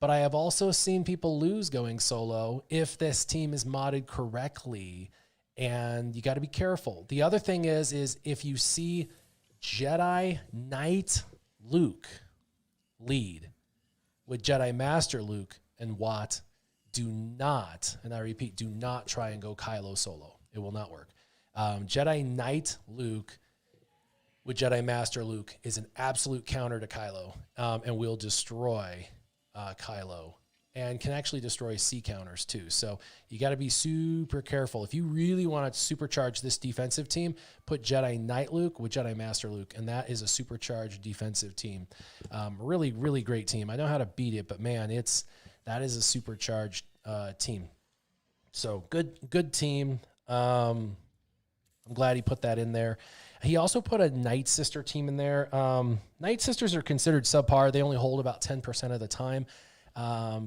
but I have also seen people lose going solo if this team is modded correctly. And you got to be careful. The other thing is if you see Jedi Knight Luke lead with Jedi Master Luke and Watt, do not, and I repeat, do not try and go Kylo solo. It will not work. Jedi Knight Luke with Jedi Master Luke is an absolute counter to Kylo, and will destroy Kylo, and can actually destroy C counters too. So you got to be super careful. If you really want to supercharge this defensive team, put Jedi Knight Luke with Jedi Master Luke, and that is a supercharged defensive team. Really, really great team. I know how to beat it, but man, that is a supercharged team. So good team. I'm glad he put that in there. He also put a Night Sister team in there. Night Sisters are considered subpar. They only hold about 10% of the time.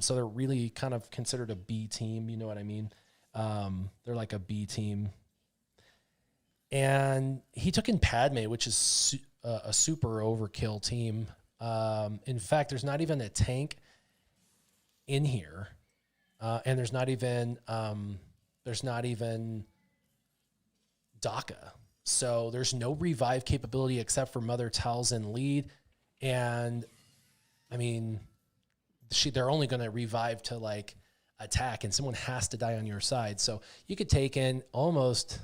So they're really kind of considered a B team. You know what I mean? They're like a B team. And he took in Padme, which is a super overkill team. In fact, there's not even a tank in here. And there's not even DACA. So there's no revive capability except for Mother Talzin lead. And I mean, they're only going to revive to like attack, and someone has to die on your side. So you could take in almost,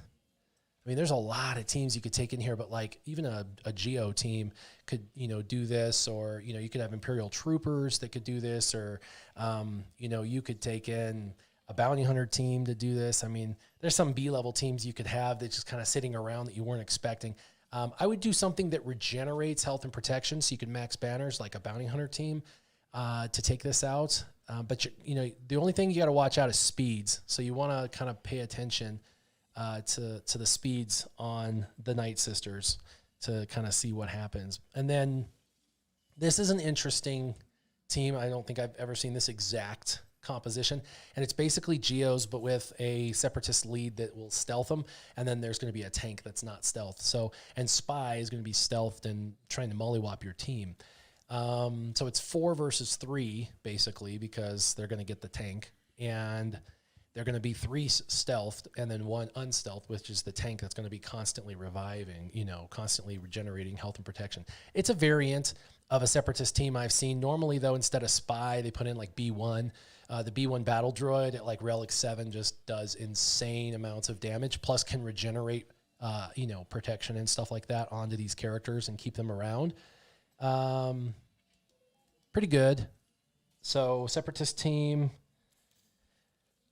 there's a lot of teams you could take in here, but like even a Geo team could, do this, or, you could have Imperial Troopers that could do this, or, you could take in a bounty hunter team to do this. There's some B-level teams you could have that just kind of sitting around that you weren't expecting. I would do something that regenerates health and protection, so you could max banners like a bounty hunter team to take this out. But the only thing you got to watch out is speeds. So you want to kind of pay attention to the speeds on the Night Sisters to kind of see what happens. And then this is an interesting team. I don't think I've ever seen this exact composition, and it's basically Geos but with a separatist lead that will stealth them, and then there's going to be a tank that's not stealth. So, and Spy is going to be stealthed and trying to mollywop your team. So it's 4 versus 3 basically, because they're going to get the tank, and they're going to be 3 stealthed and then 1 unstealthed, which is the tank that's going to be constantly reviving, constantly regenerating health and protection. It's a variant of a separatist team I've seen. Normally though, instead of Spy, they put in like B1. The B1 battle droid at like Relic 7 just does insane amounts of damage, plus can regenerate, protection and stuff like that onto these characters and keep them around. Pretty good. So separatist team,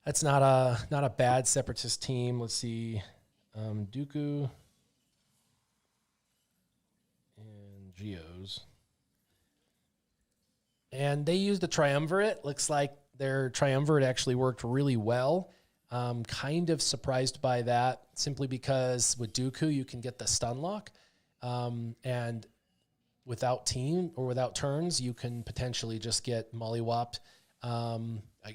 that's not a bad separatist team. Let's see, Dooku and Geos. And they used the triumvirate. Looks like their triumvirate actually worked really well. Kind of surprised by that, simply because with Dooku, you can get the stun lock. And without team or without turns, you can potentially just get mollywopped.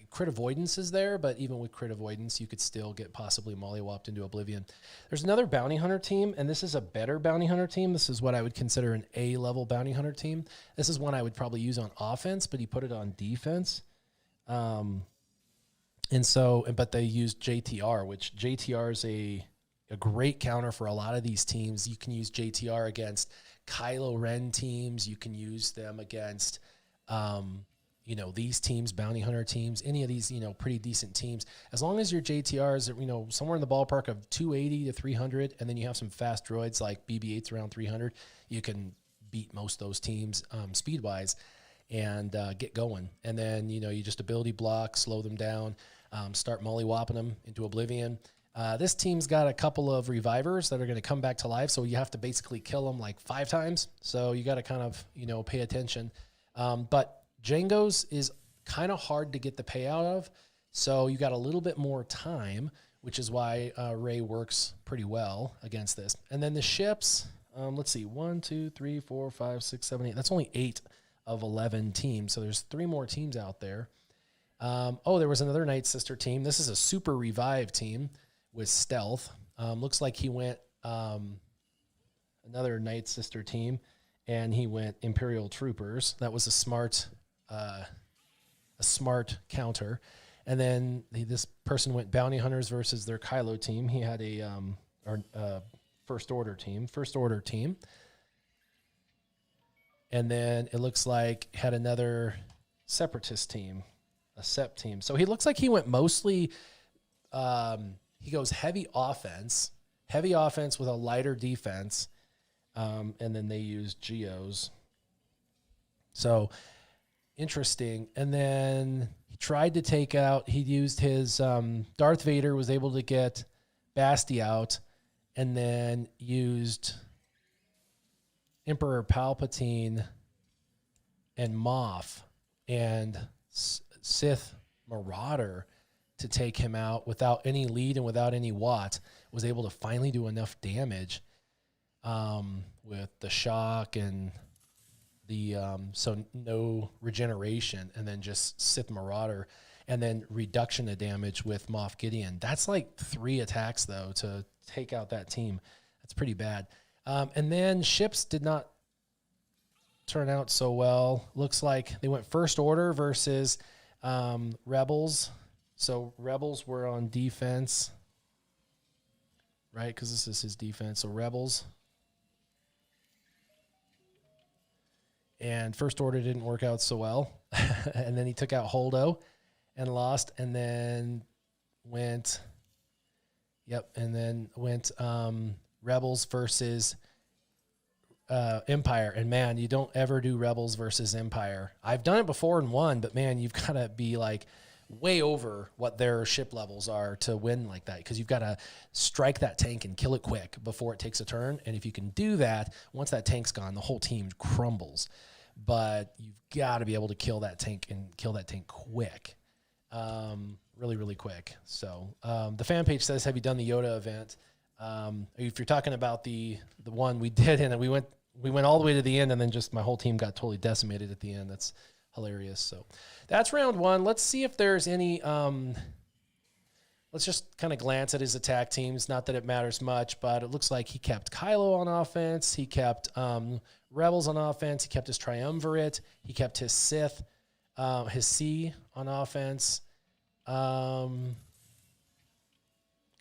Crit avoidance is there, but even with crit avoidance, you could still get possibly mollywopped into oblivion. There's another bounty hunter team, and this is a better bounty hunter team. This is what I would consider an A-level bounty hunter team. This is one I would probably use on offense, but he put it on defense. But they used JTR, which JTR is a great counter for a lot of these teams. You can use JTR against Kylo Ren teams. You can use them against, these teams, bounty hunter teams, any of these, pretty decent teams. As long as your JTRs are, somewhere in the ballpark of 280 to 300, and then you have some fast droids like BB-8s around 300, you can beat most of those teams speed-wise and get going. And then, you just ability block, slow them down, start mollywopping them into oblivion. This team's got a couple of revivers that are going to come back to life, so you have to basically kill them like 5 times. So you got to kind of, pay attention. But Jango's is kind of hard to get the payout of, So you got a little bit more time, which is why Ray works pretty well against this. And then the ships, let's see, 1, 2, 3, 4, 5, 6, 7, 8. That's only 8 of 11 teams. So there's 3 more teams out there. There was another Night Sister team. This is a super revive team with stealth. Looks like he went another Night Sister team, and he went Imperial Troopers. That was a smart counter. And then this person went Bounty Hunters versus their Kylo team. He had a First Order team. And then it looks like had another Separatist team, a SEP team. So he looks like he went mostly, he goes heavy offense with a lighter defense. And then they use Geos. So interesting. And then he tried to take out, he used his, Darth Vader was able to get Basti out, and then used Emperor Palpatine and Moff and Sith Marauder to take him out without any lead and without any Watt. Was able to finally do enough damage with the shock and the so no regeneration, and then just Sith Marauder, and then reduction of damage with Moff Gideon. That's like 3 attacks though to take out that team. That's pretty bad. And then ships did not turn out so well. Looks like they went First Order versus Rebels. So Rebels were on defense, right? Because this is his defense. So Rebels. And First Order didn't work out so well. And then he took out Holdo and lost, and then went Rebels versus Empire. And man, you don't ever do Rebels versus Empire. I've done it before and won, but man, you've got to be like way over what their ship levels are to win like that, because you've got to strike that tank and kill it quick before it takes a turn. And if you can do that, once that tank's gone, the whole team crumbles. But you've got to be able to kill that tank and kill that tank quick. Really, really quick. So the fan page says, have you done the Yoda event? If you're talking about the one we did, and we went all the way to the end, and then just my whole team got totally decimated at the end. That's hilarious. So that's round 1. Let's see if there's any, let's just kind of glance at his attack teams. Not that it matters much, but it looks like he kept Kylo on offense. He kept Rebels on offense. He kept his Triumvirate. He kept his Sith, his C on offense.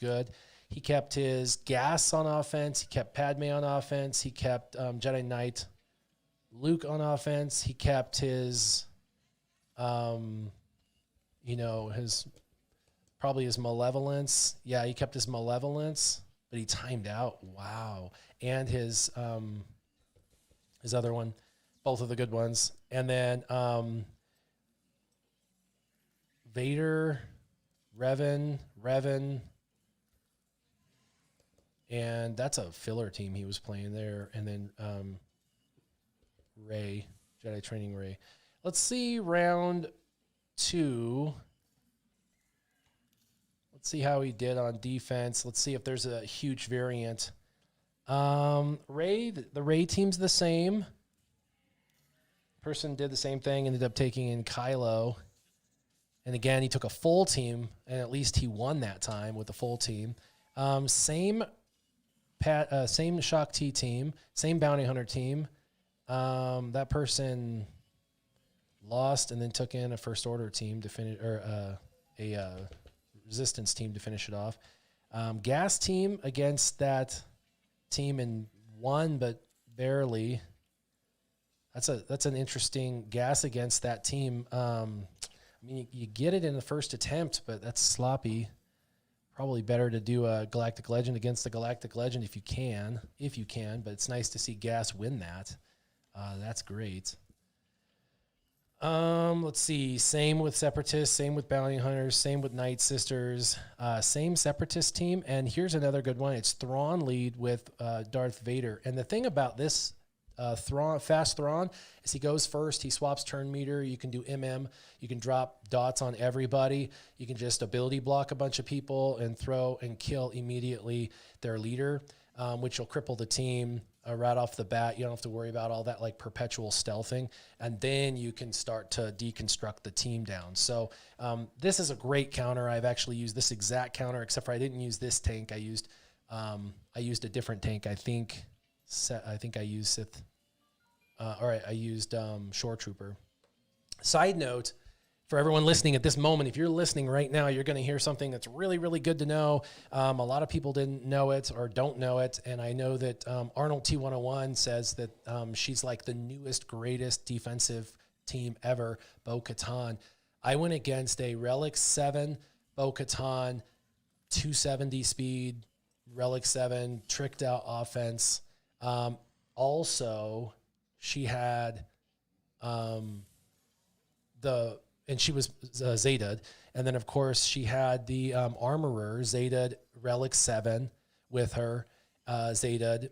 Good. He kept his Gas on offense. He kept Padme on offense. He kept Jedi Knight Luke on offense. He kept his, his Malevolence. Yeah, he kept his Malevolence, but he timed out. Wow. And his other one, both of the good ones. And then Vader, Revan, and that's a filler team he was playing there. And then Rey, Jedi Training Rey. Let's see round 2. Let's see how he did on defense. Let's see if there's a huge variant. Rey, the Rey team's the same. Person did the same thing, ended up taking in Kylo. And again, he took a full team, and at least he won that time with the full team. Same Shock T team, same Bounty Hunter team. That person lost and then took in a First Order team to finish, or a Resistance team to finish it off. Gas team against that team and won, but barely. That's an interesting Gas against that team. You get it in the first attempt, but that's sloppy. Probably better to do a Galactic Legend against the Galactic Legend if you can, but it's nice to see Gas win that. That's great. Let's see. Same with Separatists, same with Bounty Hunters, same with Night Sisters, same Separatist team. And here's another good one. It's Thrawn lead with Darth Vader. And the thing about this fast Thrawn, as he goes first, he swaps turn meter. You can do MM. You can drop dots on everybody. You can just ability block a bunch of people and throw and kill immediately their leader, which will cripple the team right off the bat. You don't have to worry about all that like perpetual stealthing. And then you can start to deconstruct the team down. So this is a great counter. I've actually used this exact counter, except for I didn't use this tank. I used a different tank. I think I used Sith. I used Shore Trooper. Side note, for everyone listening at this moment, if you're listening right now, you're going to hear something that's really, really good to know. A lot of people didn't know it or don't know it, and I know that Arnold T101 says that she's like the newest, greatest defensive team ever, Bo-Katan. I went against a Relic 7 Bo-Katan, 270 speed, Relic 7, tricked out offense. Also, she had and she was Zeta'd. And then, of course, she had the Armorer, Zeta'd Relic 7 with her, Zeta'd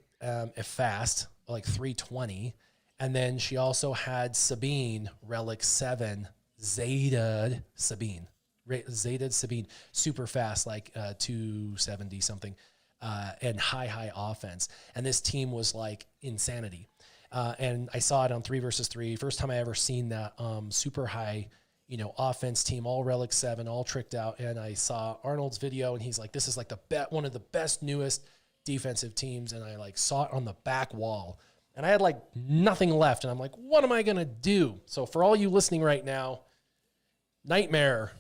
fast, like 320. And then she also had Sabine, Relic 7, Zeta'd Sabine. Zeta'd Sabine, super fast, like 270 something, and high offense. And this team was like insanity. And I saw it on 3 versus 3. First time I ever seen that super high, offense team, all Relic 7, all tricked out. And I saw Arnold's video, and he's like, this is like one of the best, newest defensive teams. And I like saw it on the back wall, and I had like nothing left. And I'm like, what am I going to do? So for all you listening right now, Nightmare,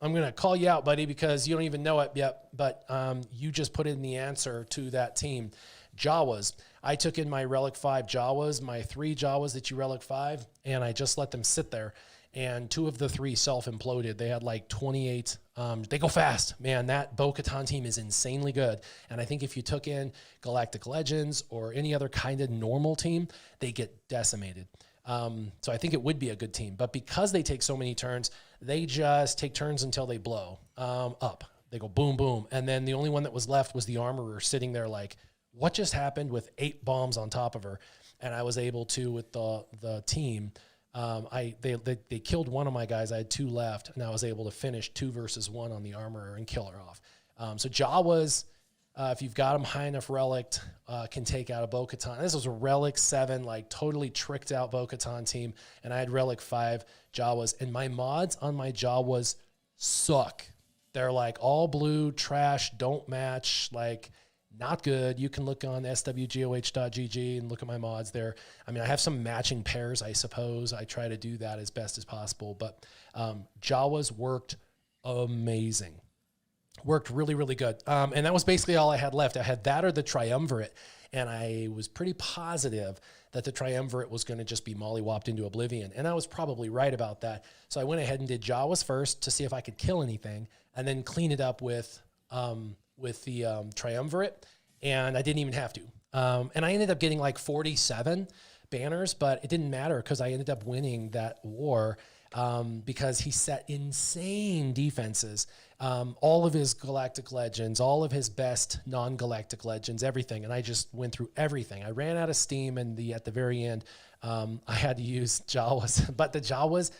I'm going to call you out, buddy, because you don't even know it yet, but you just put in the answer to that team. Jawas. I took in my Relic 5 Jawas, my 3 Jawas that you Relic 5, and I just let them sit there. And 2 of the 3 self-imploded. They had like 28. They go fast. Man, that Bo-Katan team is insanely good. And I think if you took in Galactic Legends or any other kind of normal team, they get decimated. So I think it would be a good team. But because they take so many turns, they just take turns until they blow up. They go boom, boom. And then the only one that was left was the Armorer sitting there like, what just happened, with 8 bombs on top of her? And I was able to, with the team, they killed one of my guys. I had 2 left, and I was able to finish 2 versus 1 on the Armorer and kill her off. So Jawas, if you've got them high enough relic, can take out a Bo-Katan. This was a Relic 7, like totally tricked out Bo-Katan team, and I had Relic 5 Jawas, and my mods on my Jawas suck. They're like all blue, trash, don't match, like not good. You can look on SWGOH.gg and look at my mods there. I mean, I have some matching pairs, I suppose. I try to do that as best as possible, but Jawas worked amazing. Worked really, really good. And that was basically all I had left. I had that or the Triumvirate, and I was pretty positive that the Triumvirate was going to just be mollywopped into oblivion, and I was probably right about that. So I went ahead and did Jawas first to see if I could kill anything, and then clean it up with the Triumvirate, and I didn't even have to. And I ended up getting like 47 banners, but it didn't matter because I ended up winning that war because he set insane defenses. All of his Galactic Legends, all of his best non-Galactic Legends, everything. And I just went through everything. I ran out of steam, and at the very end, I had to use Jawas. But the Jawas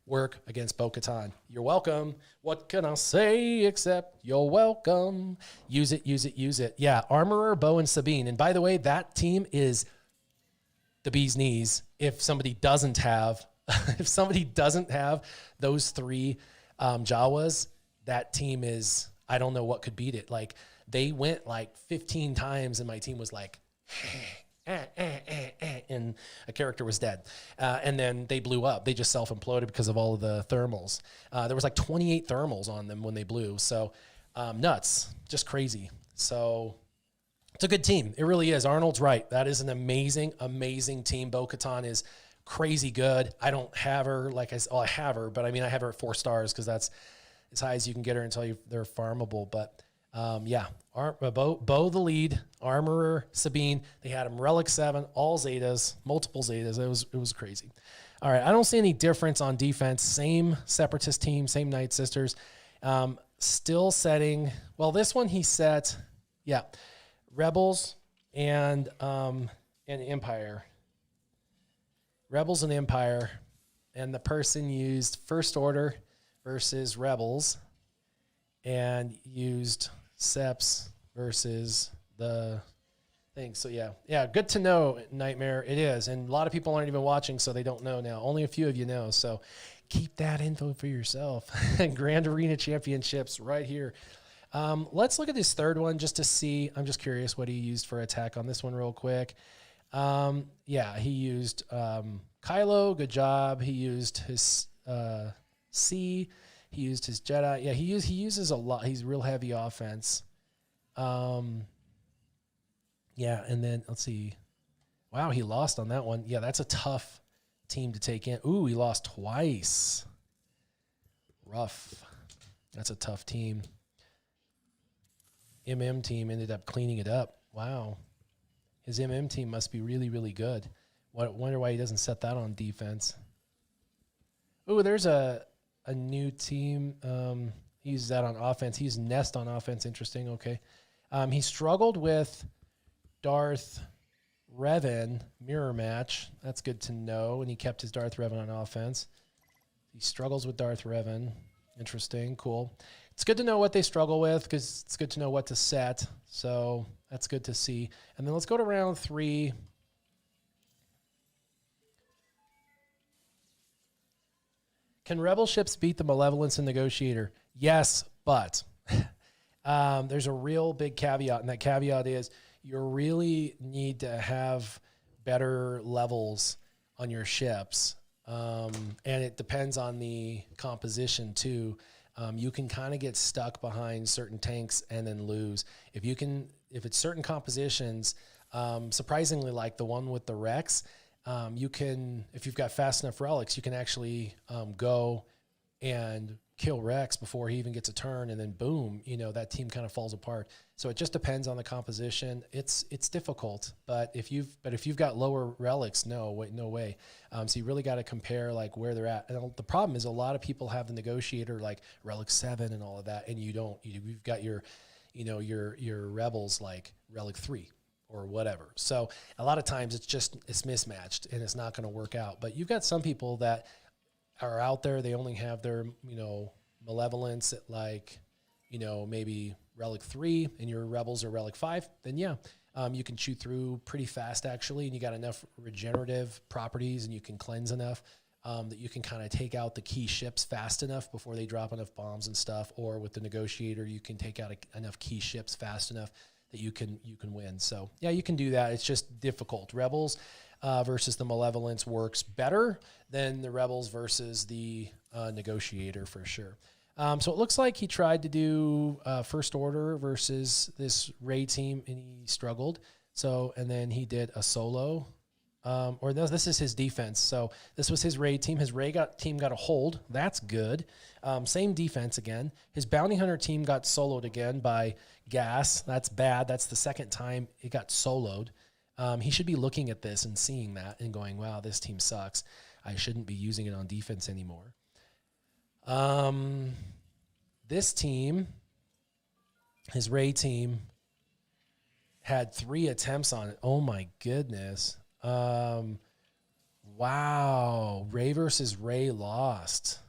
work against Bo-Katan. You're welcome. What can I say except you're welcome? Use it, use it, use it. Yeah, Armorer, Bo, and Sabine. And by the way, that team is the bee's knees. If somebody doesn't have, those 3 Jawas, that team is, I don't know what could beat it. Like, they went like 15 times, and my team was like, and a character was dead. And then they blew up. They just self-imploded because of all of the thermals. There was like 28 thermals on them when they blew. So nuts, just crazy. So it's a good team. It really is. Arnold's right. That is an amazing, amazing team. Bo-Katan is crazy good. I don't have her I have her, but I mean, I have her at 4 stars because that's as high as you can get her until they're farmable. But yeah, Bo the lead, Armorer, Sabine. They had him Relic 7, all Zetas, multiple Zetas. It was crazy. All right, I don't see any difference on defense. Same Separatist team, same Night Sisters. Still setting, well, this one he set, yeah, Rebels and and Empire. Rebels and Empire. And the person used First Order versus Rebels and used Seps versus the thing. So, yeah, good to know, Nightmare. It is. And a lot of people aren't even watching, so they don't know now. Only a few of you know. So keep that info for yourself. Grand Arena Championships right here. Let's look at this third one just to see. I'm just curious what he used for attack on this one real quick. Yeah, he used Kylo. Good job. He used his C. He used his Jedi. Yeah, he uses a lot. He's real heavy offense. Yeah, and then let's see. Wow, he lost on that one. Yeah, that's a tough team to take in. Ooh, he lost twice. Rough. That's a tough team. Team ended up cleaning it up. Wow. His team must be really, really good. Wonder why he doesn't set that on defense. Ooh, there's a new team. He uses that on offense. He used Nest on offense. Interesting. Okay. He struggled with Darth Revan mirror match. That's good to know. And he kept his Darth Revan on offense. He struggles with Darth Revan. Interesting. Cool. It's good to know what they struggle with because it's good to know what to set. So that's good to see. And then let's go to round 3. Can Rebel ships beat the Malevolence and Negotiator? Yes, but there's a real big caveat, and that caveat is you really need to have better levels on your ships, and it depends on the composition too. You can kind of get stuck behind certain tanks and then lose. If it's certain compositions, surprisingly like the one with the Rex, you can, if you've got fast enough relics, you can actually go and kill Rex before he even gets a turn, and then boom, that team kind of falls apart. So it just depends on the composition. It's difficult, but if you've got lower relics, no way. So you really got to compare like where they're at. And the problem is a lot of people have the Negotiator like Relic 7 and all of that, and you don't. You've got your Rebels like Relic 3 or whatever. So a lot of times it's mismatched and it's not going to work out. But you've got some people that are out there. They only have their Malevolence at like maybe Relic 3, and your Rebels are Relic 5. Then you can chew through pretty fast actually, and you got enough regenerative properties, and you can cleanse enough that you can kind of take out the key ships fast enough before they drop enough bombs and stuff. Or with the Negotiator, you can take out enough key ships fast enough that you can win. So yeah, you can do that. It's just difficult. Rebels versus the Malevolence works better than the Rebels versus the Negotiator for sure. So it looks like he tried to do First Order versus this Ray team, and he struggled. So, and then he did a solo, or no, this is his defense. So this was his Ray team. His Ray team got a hold. That's good. Same defense again. His Bounty Hunter team got soloed again by Gas. That's bad. That's the second time it got soloed. He should be looking at this and seeing that and going, wow, this team sucks. I shouldn't be using it on defense anymore. This team, his Ray team, had 3 attempts on it. Oh my goodness. Wow. Ray versus Ray lost.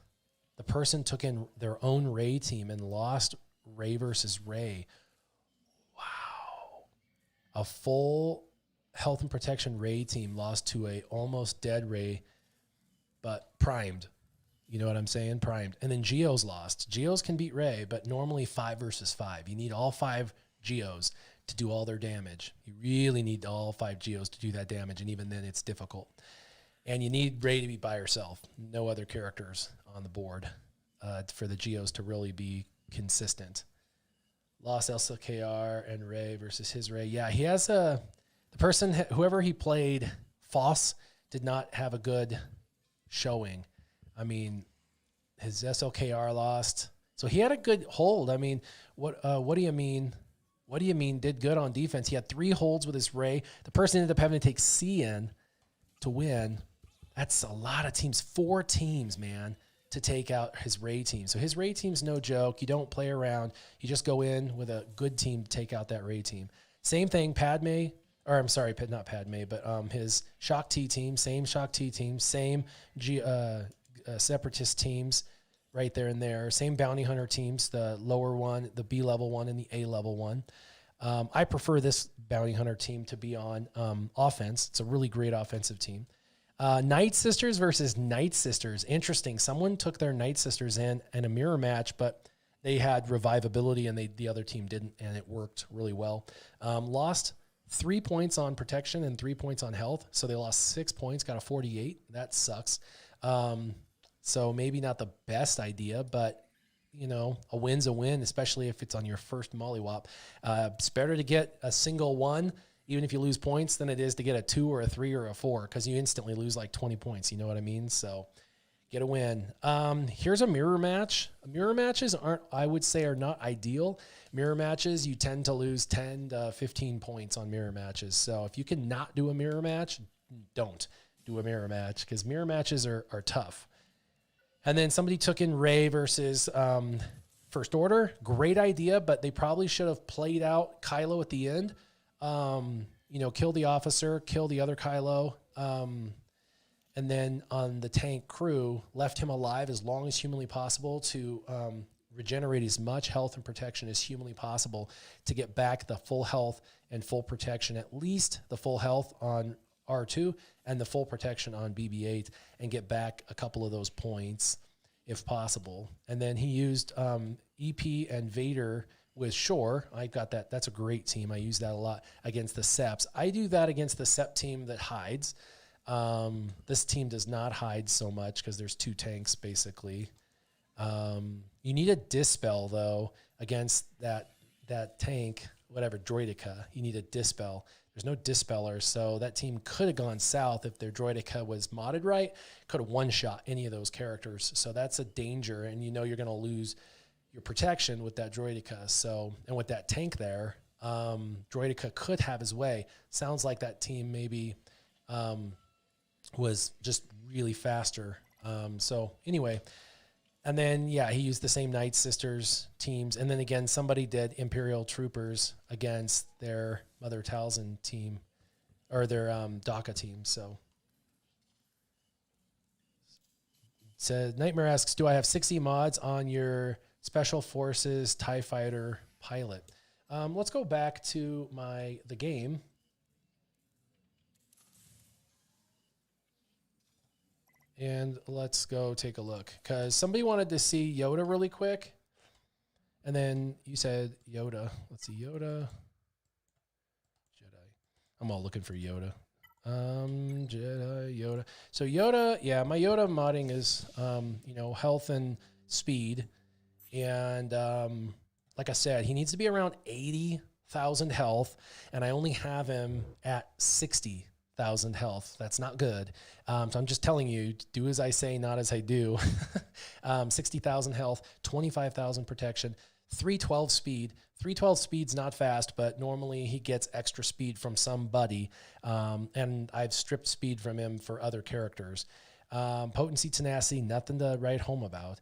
The person took in their own Ray team and lost Ray versus Ray. Wow. A full health and protection Ray team lost to a almost dead Ray, but primed. You know what I'm saying? Primed. And then Geos lost. Geos can beat Ray, but normally 5 versus 5. You need all 5 Geos to do all their damage. You really need all 5 Geos to do that damage, and even then it's difficult. And you need Ray to be by herself. No other characters on the board for the Geos to really be consistent. Lost SLKR and Ray versus his Ray. Yeah, he has the person, whoever he played, Foss, did not have a good showing. I mean, his SLKR lost. So he had a good hold. I mean, what do you mean? What do you mean did good on defense? He had 3 holds with his Ray. The person ended up having to take C in to win. That's a lot of teams. 4 teams, man, to take out his Ray team. So his Ray team's no joke. You don't play around. You just go in with a good team to take out that Ray team. Same thing, Padme, or I'm sorry, not Padme, but his Shock T team, same Shock T team, same Separatist teams right there and there, same Bounty Hunter teams, the lower one, the B level one, and the A level one. I prefer this Bounty Hunter team to be on offense. It's a really great offensive team. Night Sisters versus Night Sisters. Interesting. Someone took their Night Sisters in a mirror match, but they had revivability and the other team didn't, and it worked really well. Lost 3 points on protection and 3 points on health. So they lost 6 points, got a 48. That sucks. So maybe not the best idea, but a win's a win, especially if it's on your first mollywop. It's better to get a single one, even if you lose points, than it is to get a 2 or a 3 or a 4, because you instantly lose like 20 points. You know what I mean? So get a win. Here's a mirror match. Mirror matches are not ideal. Mirror matches, you tend to lose 10 to 15 points on mirror matches. So if you can not do a mirror match, don't do a mirror match, because mirror matches are tough. And then somebody took in Rey versus First Order. Great idea, but they probably should have played out Kylo at the end. Kill the officer, kill the other Kylo, and then on the tank crew, left him alive as long as humanly possible to regenerate as much health and protection as humanly possible to get back the full health and full protection, at least the full health on R2 and the full protection on BB-8, and get back a couple of those points if possible. And then he used EP and Vader with Shore. I got that. That's a great team. I use that a lot against the Seps. I do that against the Sep team that hides. This team does not hide so much because there's 2 tanks basically. You need a Dispel though against that tank, whatever, Droideka. You need a Dispel. There's no Dispeller, so that team could have gone south if their Droideka was modded right. Could have one-shot any of those characters. So that's a danger, and you're going to lose your protection with that Droideka. So, and with that tank there, Droideka could have his way. Sounds like that team maybe was just really faster. So anyway, and then, he used the same Night Sisters teams. And then again, somebody did Imperial Troopers against their Mother Talzin team, or their DACA team. So Nightmare asks, do I have 60 mods on your Special Forces TIE Fighter pilot? Let's go back to the game. And let's go take a look, because somebody wanted to see Yoda really quick. And then you said Yoda. Let's see, Yoda. Jedi. I'm all looking for Yoda. Jedi, Yoda. So Yoda, my Yoda modding is, health and speed. And like I said, he needs to be around 80,000 health. And I only have him at 60,000 health. That's not good. So I'm just telling you, do as I say, not as I do. 60,000 health, 25,000 protection, 312 speed. 312 speed's not fast, but normally he gets extra speed from somebody. And I've stripped speed from him for other characters. Potency, tenacity, nothing to write home about.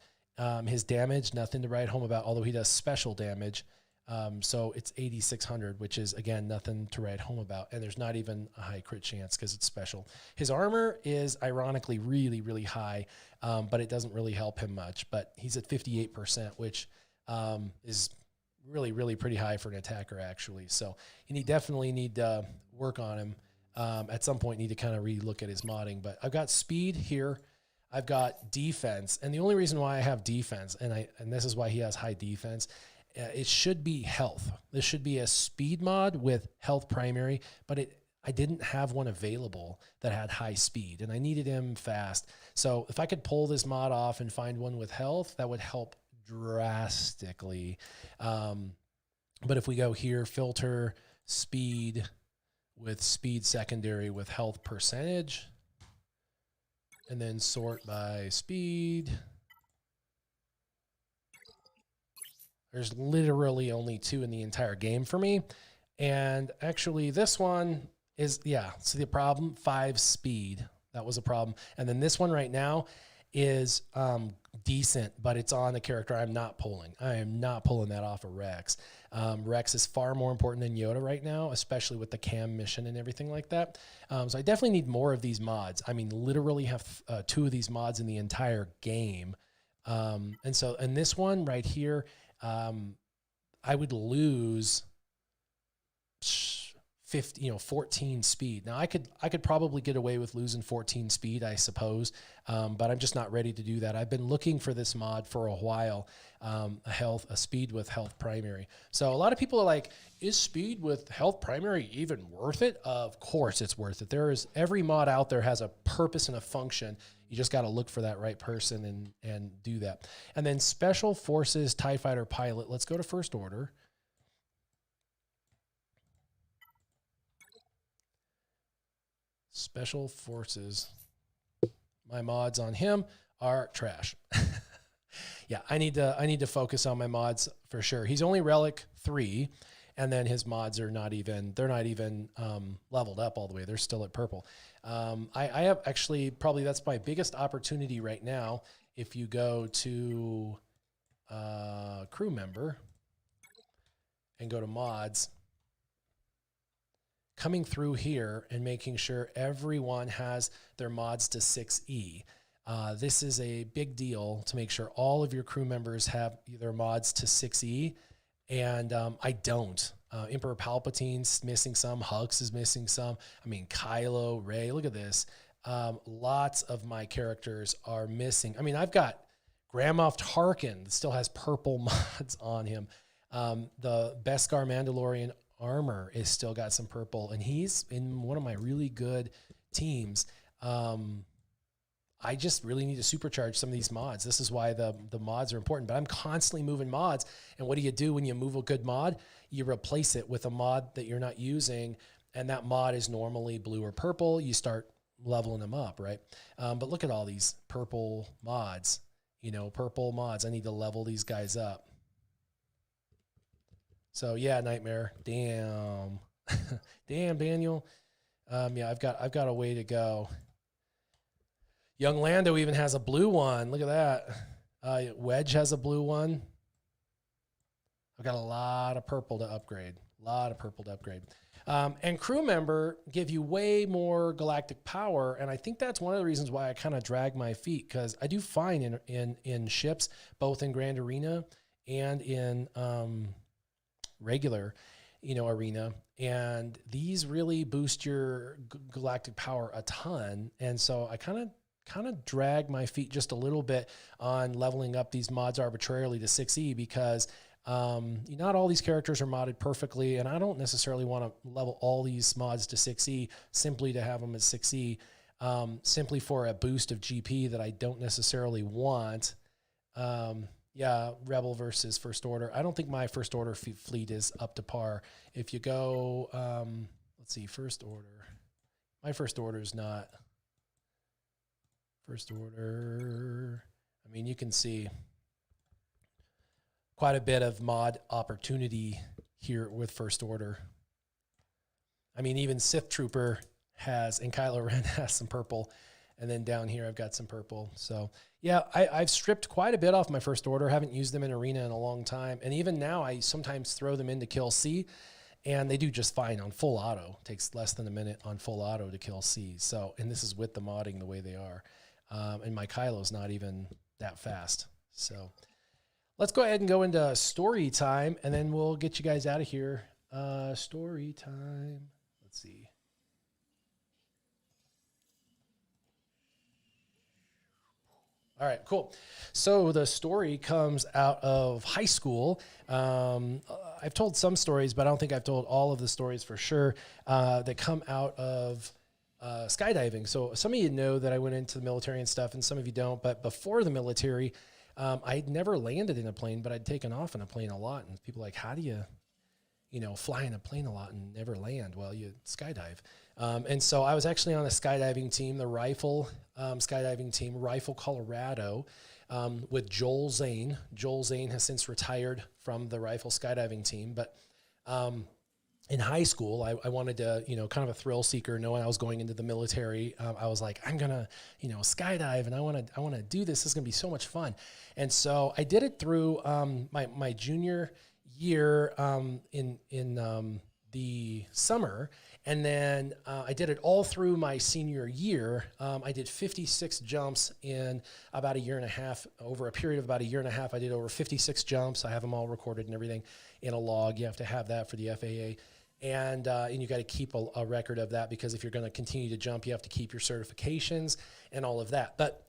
His damage, nothing to write home about, although he does special damage. So it's 8,600, which is, again, nothing to write home about. And there's not even a high crit chance because it's special. His armor is ironically really, really high, but it doesn't really help him much. But he's at 58%, which is really, really pretty high for an attacker, actually. So you definitely need to work on him. At some point, need to kind of relook at his modding. But I've got speed here. I've got defense. And the only reason why I have defense, and this is why he has high defense, it should be health. This should be a speed mod with health primary, but I didn't have one available that had high speed, and I needed him fast. So if I could pull this mod off and find one with health, that would help drastically. But if we go here, filter speed with speed secondary with health percentage, and then sort by speed, there's literally only 2 in the entire game for me. And actually this one is, so the problem, 5 speed. That was a problem. And then this one right now is decent, but it's on the character I'm not pulling. I am not pulling that off of Rex. Rex is far more important than Yoda right now, especially with the cam mission and everything like that. So I definitely need more of these mods. I mean, literally have 2 of these mods in the entire game. And so in this one right here, I would lose 14 speed. Now I could probably get away with losing 14 speed, I suppose. But I'm just not ready to do that. I've been looking for this mod for a while, a speed with health primary. So a lot of people are like, is speed with health primary even worth it? Of course it's worth it. Every mod out there has a purpose and a function. You just got to look for that right person and do that. And then Special Forces TIE Fighter Pilot. Let's go to First Order. Special Forces. My mods on him are trash. Yeah, I need to focus on my mods for sure. He's only Relic 3, and then his mods are they're not even leveled up all the way. They're still at purple. I have actually, probably that's my biggest opportunity right now. If you go to crew member and go to mods, coming through here and making sure everyone has their mods to 6E. This is a big deal to make sure all of your crew members have their mods to 6E, and I don't. Emperor Palpatine's missing some, Hux is missing some. I mean, Kylo, Rey, look at this. Lots of my characters are missing. I mean, I've got Grand Moff Tarkin that still has purple mods on him. The Beskar Mandalorian armor is still got some purple, and he's in one of my really good teams. I just really need to supercharge some of these mods. This is why the mods are important, but I'm constantly moving mods. And what do you do when you move a good mod? You replace it with a mod that you're not using, and that mod is normally blue or purple. You start leveling them up, right? But look at all these purple mods, purple mods. I need to level these guys up. So yeah, Nightmare, damn, damn, Daniel. Yeah, I've got a way to go. Young Lando even has a blue one. Look at that. Wedge has a blue one. I've got a lot of purple to upgrade. And crew member give you way more galactic power, and I think that's one of the reasons why I kind of drag my feet, because I do fine in ships, both in Grand Arena and in regular arena, and these really boost your galactic power a ton. And so I kind of drag my feet just a little bit on leveling up these mods arbitrarily to 6E, because not all these characters are modded perfectly, and I don't necessarily want to level all these mods to 6E simply to have them at 6E, simply for a boost of GP that I don't necessarily want. Yeah, Rebel versus First Order. I don't think my First Order fleet is up to par. If you go, let's see, First Order. My First Order is not. First Order. I mean, you can see quite a bit of mod opportunity here with First Order. I mean, even Sith Trooper has, and Kylo Ren has some purple. And then down here, I've got some purple. So yeah, I've stripped quite a bit off my First Order. Haven't used them in Arena in a long time. And even now, I sometimes throw them in to kill C, and they do just fine on full auto. It takes less than a minute on full auto to kill C. So, and this is with the modding the way they are. And my Kylo's not even that fast. So let's go ahead and go into story time, and then we'll get you guys out of here. Story time. Let's see. All right, cool. So the story comes out of high school. I've told some stories, but I don't think I've told all of the stories for sure that come out of skydiving. So some of you know that I went into the military and stuff, and some of you don't. But before the military, I'd never landed in a plane, but I'd taken off in a plane a lot. And people are like, how do you fly in a plane a lot and never land? Well, you skydive. And so I was actually on a skydiving team, the Rifle skydiving team, Rifle Colorado, with Joel Zane. Joel Zane has since retired from the Rifle skydiving team, but in high school, I wanted to, kind of a thrill seeker, knowing I was going into the military. I was like, I'm gonna, skydive, and I want to do this. This is gonna be so much fun. And so I did it through my junior year in the summer, and then I did it all through my senior year. I did 56 jumps in about a year and a half. Over a period of about a year and a half, I did over 56 jumps. I have them all recorded and everything in a log. You have to have that for the FAA. And you got to keep a record of that, because if you're going to continue to jump, you have to keep your certifications and all of that. But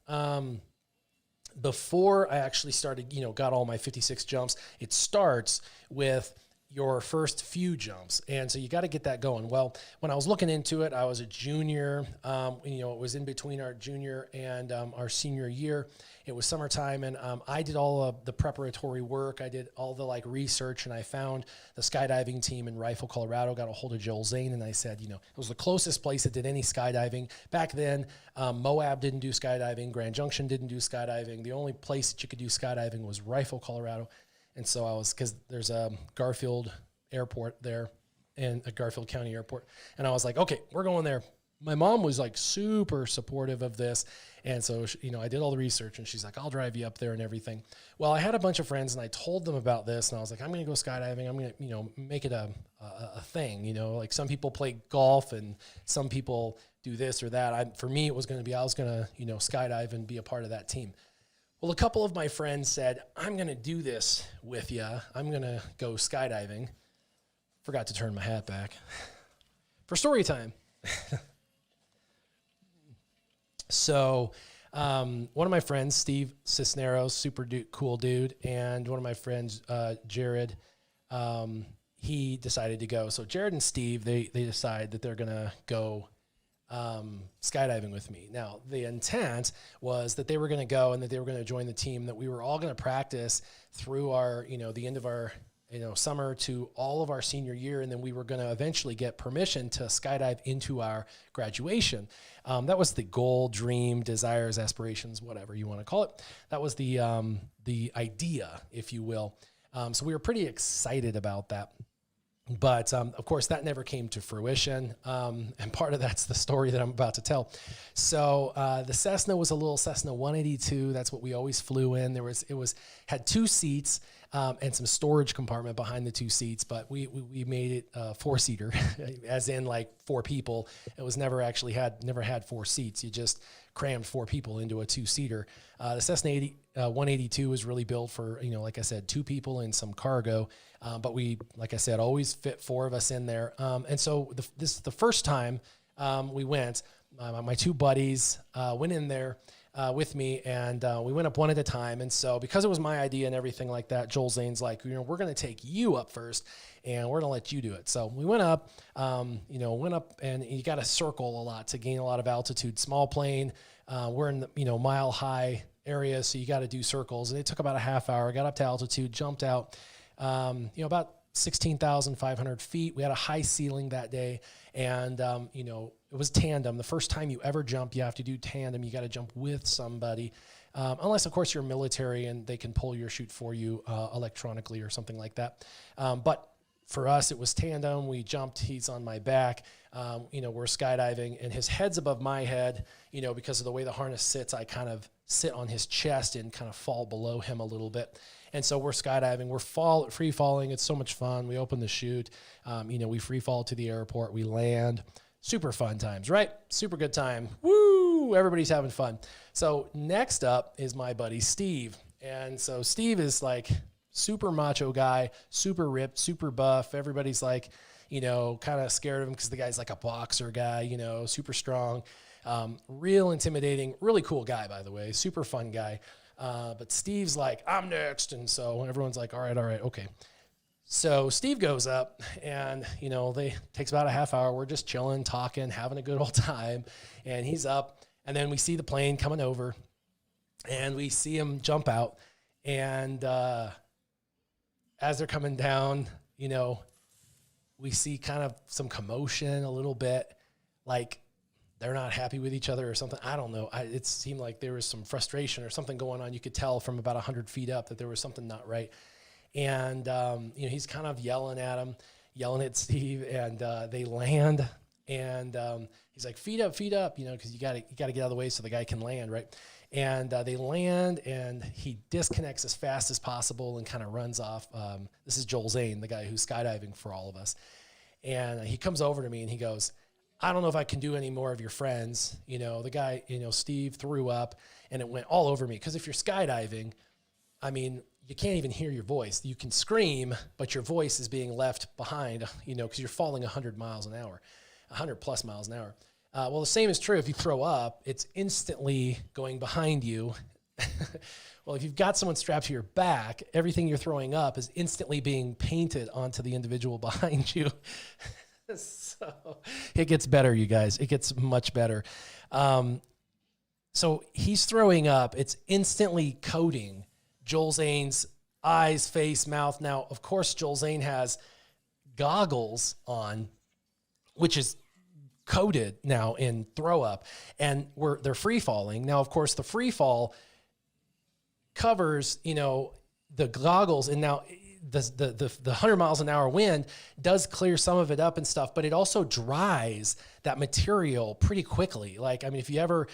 before I actually started, got all my 56 jumps, it starts with your first few jumps. And so you got to get that going. Well, when I was looking into it, I was a junior, it was in between our junior and our senior year. It was summertime, and I did all of the preparatory work. I did all the research, and I found the skydiving team in Rifle, Colorado, got a hold of Joel Zane, and I said, it was the closest place that did any skydiving. Back then, Moab didn't do skydiving. Grand Junction didn't do skydiving. The only place that you could do skydiving was Rifle, Colorado. And so because there's a Garfield airport there, and a Garfield County airport. And I was like, okay, we're going there. My mom was super supportive of this. And so, I did all the research, and she's like, I'll drive you up there and everything. Well, I had a bunch of friends, and I told them about this, and I was like, I'm going to go skydiving. I'm going to, make it a thing, like some people play golf and some people do this or that. For me, it was going to be, I was going to, skydive and be a part of that team. Well, a couple of my friends said, I'm going to do this with you. I'm going to go skydiving. Forgot to turn my hat back. For story time. So one of my friends, Steve Cisneros, super cool dude, and one of my friends, Jared, he decided to go. So Jared and Steve, they decide that they're going to go skydiving with me. Now, the intent was that they were going to go and that they were going to join the team, that we were all going to practice through our, the end of our, summer to all of our senior year. And then we were going to eventually get permission to skydive into our graduation. That was the goal, dream, desires, aspirations, whatever you want to call it. That was the idea, if you will. So we were pretty excited about that. But, of course, that never came to fruition, and part of that's the story that I'm about to tell. So the Cessna was a little Cessna 182. That's what we always flew in. It had 2 seats and some storage compartment behind the 2 seats, but we made it a 4-seater, as in 4 people. It was never had 4 seats. You just crammed 4 people into a 2-seater. The Cessna 182 was really built for, like I said, 2 people and some cargo. But we, like I said, always fit 4 of us in there. And so this is the first time we went. My 2 buddies went in there with me, and we went up one at a time. And so because it was my idea and everything like that, Joel Zane's like, we're going to take you up first, and we're going to let you do it. So we went up, and you got to circle a lot to gain a lot of altitude. Small plane, we're in the, mile high area, so you got to do circles. And it took about a half hour. Got up to altitude, jumped out, about 16,500 feet. We had a high ceiling that day, and, it was tandem. The first time you ever jump, you have to do tandem. You got to jump with somebody, unless, of course, you're military and they can pull your chute for you electronically or something like that. But for us, it was tandem. We jumped. He's on my back. We're skydiving, and his head's above my head. Because of the way the harness sits, I kind of sit on his chest and kind of fall below him a little bit. And so we're skydiving. We're free falling. It's so much fun. We open the chute. We free fall to the airport. We land. Super fun times, right? Super good time. Woo! Everybody's having fun. So next up is my buddy Steve. And so Steve is super macho guy, super ripped, super buff. Everybody's kind of scared of him because the guy's like a boxer guy, super strong, real intimidating, really cool guy, by the way, super fun guy. But Steve's like, I'm next. And so everyone's like, all right, okay. So Steve goes up, and, takes about a half hour. We're just chilling, talking, having a good old time. And he's up, and then we see the plane coming over, and we see him jump out. And as they're coming down, we see kind of some commotion a little bit, like they're not happy with each other or something. I don't know. It seemed like there was some frustration or something going on. You could tell from about 100 feet up that there was something not right. And, he's kind of yelling at him, yelling at Steve, and they land, and he's like, feet up, because you gotta get out of the way so the guy can land, right? And they land, and he disconnects as fast as possible and kind of runs off. This is Joel Zane, the guy who's skydiving for all of us. And he comes over to me and he goes, I don't know if I can do any more of your friends. The guy, Steve threw up and it went all over me. Because if you're skydiving, I mean, you can't even hear your voice. You can scream, but your voice is being left behind, because you're falling 100 miles an hour, 100 plus miles an hour. Well, the same is true if you throw up. It's instantly going behind you. Well, if you've got someone strapped to your back, everything you're throwing up is instantly being painted onto the individual behind you. So it gets better, you guys. It gets much better. So he's throwing up. It's instantly coating Joel Zane's eyes, face, mouth. Now, of course, Joel Zane has goggles on, which is coated now in throw up, and they're free falling. Now, of course, the free fall covers, the goggles, and now the 100 miles an hour wind does clear some of it up and stuff, but it also dries that material pretty quickly. Like, I mean, if you ever,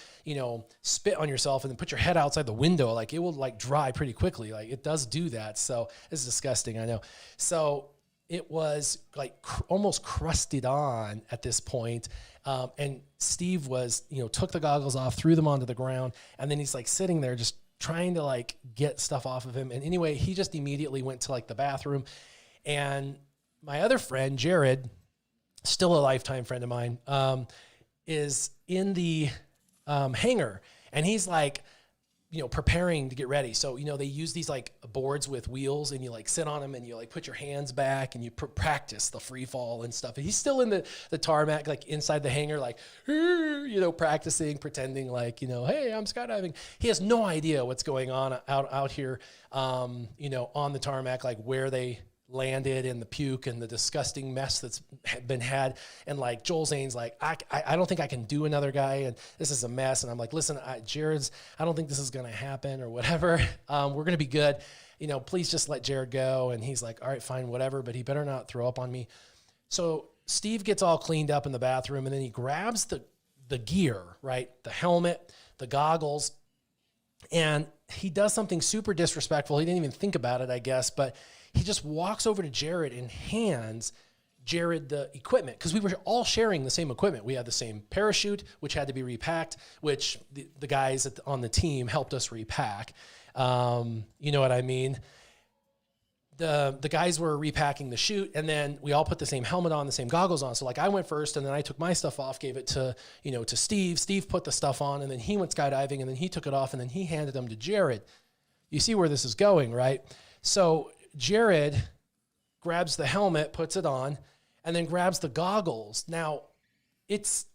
spit on yourself and then put your head outside the window, like it will like dry pretty quickly. Like it does do that. So it's disgusting, I know. So it was like almost crusted on at this point. And Steve was, took the goggles off, threw them onto the ground, and then he's like sitting there just trying to like get stuff off of him. And anyway, he just immediately went to like the bathroom. And my other friend, Jared, still a lifetime friend of mine, is in the hangar, and he's like, preparing to get ready. So, they use these like boards with wheels, and you like sit on them and you like put your hands back and you practice the free fall and stuff. And he's still in the tarmac, like inside the hangar, like, practicing, pretending like, hey, I'm skydiving. He has no idea what's going on out here, on the tarmac, like where they landed and the puke and the disgusting mess that's been had. And like Joel Zane's like, I don't think I can do another guy, and this is a mess. And I'm like, listen, Jared's, I don't think this is going to happen or whatever. We're going to be good. Please just let Jared go. And he's like, all right, fine, whatever, but he better not throw up on me. So Steve gets all cleaned up in the bathroom, and then he grabs the gear, right? The helmet, the goggles, and he does something super disrespectful. He didn't even think about it, I guess, but he just walks over to Jared and hands Jared the equipment, because we were all sharing the same equipment. We had the same parachute, which had to be repacked, which the guys on the team helped us repack. You know what I mean? The guys were repacking the chute, and then we all put the same helmet on, the same goggles on. So like I went first, and then I took my stuff off, gave it to Steve. Steve put the stuff on, and then he went skydiving, and then he took it off, and then he handed them to Jared. You see where this is going, right? So Jared grabs the helmet, puts it on, and then grabs the goggles. Now, it's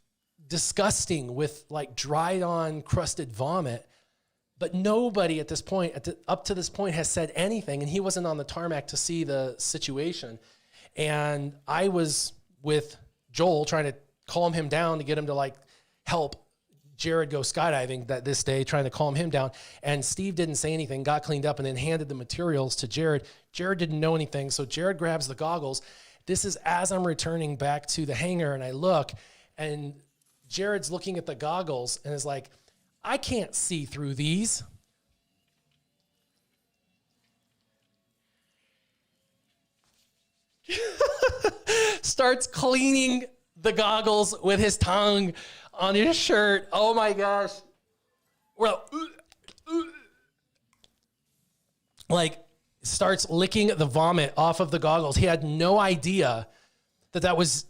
disgusting with like dried on, crusted vomit, but nobody at this point, up to this point, has said anything, and he wasn't on the tarmac to see the situation. And I was with Joel trying to calm him down to get him to like help Jared go skydiving this day, trying to calm him down. And Steve didn't say anything, got cleaned up, and then handed the materials to Jared. Jared didn't know anything, so Jared grabs the goggles. This is as I'm returning back to the hangar, and I look, and Jared's looking at the goggles and is like, I can't see through these. Starts cleaning the goggles with his tongue on his shirt. Oh my gosh. Well, like starts licking the vomit off of the goggles. He had no idea that was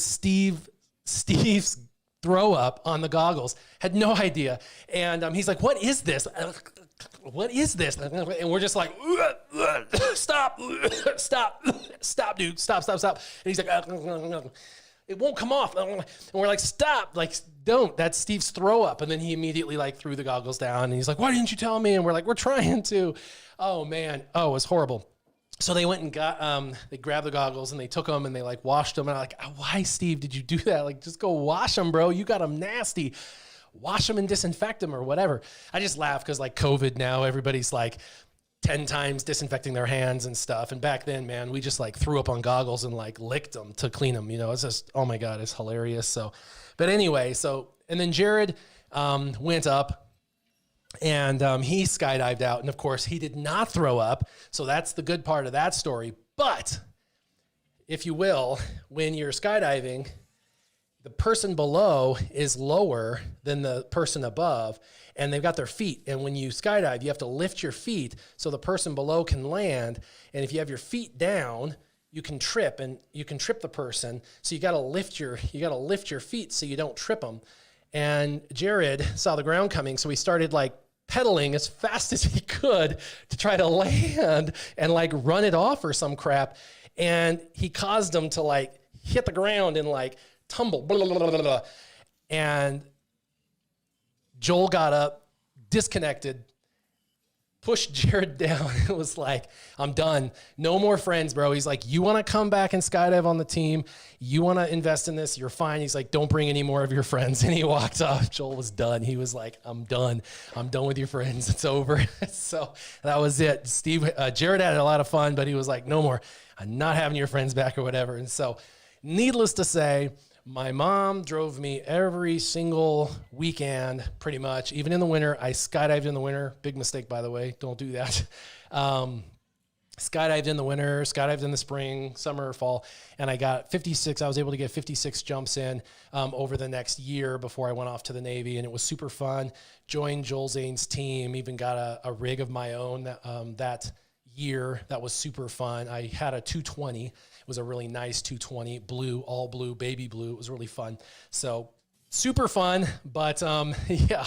Steve's throw up on the goggles. Had no idea. And he's like, what is this? What is this? And we're just like, stop, dude, stop. And he's like, it won't come off. And we're like, stop, like, don't. That's Steve's throw up. And then he immediately like threw the goggles down, and he's like, why didn't you tell me? And we're like, we're trying to. Oh man. Oh, it was horrible. So they went and got, they grabbed the goggles and they took them and they like washed them. And I'm like, why, Steve, did you do that? Like, just go wash them, bro. You got them nasty. Wash them and disinfect them or whatever. I just laugh because like COVID now, everybody's like 10 times disinfecting their hands and stuff. And back then, man, we just like threw up on goggles and like licked them to clean them. You know, it's just, oh my God, it's hilarious. So, but anyway, and then Jared went up and he skydived out. And of course, he did not throw up. So that's the good part of that story. But if you will, when you're skydiving, the person below is lower than the person above, and they've got their feet. And when you skydive, you have to lift your feet so the person below can land. And if you have your feet down, you can trip, and you can trip the person. So you got to lift your feet so you don't trip them. And Jared saw the ground coming, so he started like pedaling as fast as he could to try to land and like run it off or some crap. And he caused them to like hit the ground and like tumble, blah, blah, blah, blah, blah. And Joel got up, disconnected, pushed Jared down. It was like, I'm done. No more friends, bro. He's like, you want to come back and skydive on the team? You want to invest in this? You're fine. He's like, don't bring any more of your friends. And he walked off. Joel was done. He was like, I'm done. I'm done with your friends. It's over. So that was it. Jared had a lot of fun, but he was like, no more. I'm not having your friends back or whatever. And so needless to say, my mom drove me every single weekend, pretty much. Even in the winter, I skydived in the winter. Big mistake, by the way. Don't do that. Skydived in the winter, skydived in the spring, summer, fall, and I got 56. I was able to get 56 jumps in over the next year before I went off to the Navy, and it was super fun. Joined Joel Zane's team, even got a rig of my own that year. That was super fun. I had a 220. It was a really nice 220, blue, all blue, baby blue. It was really fun. So super fun, but yeah,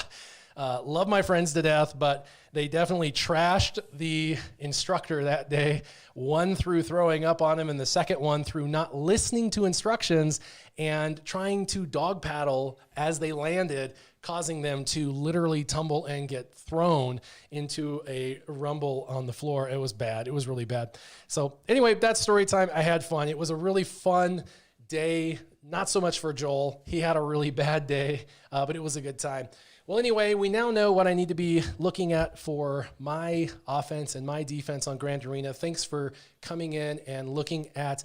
love my friends to death, but they definitely trashed the instructor that day. One through throwing up on him, and the second one through not listening to instructions and trying to dog paddle as they landed, causing them to literally tumble and get thrown into a rumble on the floor. It was bad. It was really bad. So anyway, that's story time. I had fun. It was a really fun day. Not so much for Joel. He had a really bad day, but it was a good time. Well, anyway, we now know what I need to be looking at for my offense and my defense on Grand Arena. Thanks for coming in and looking at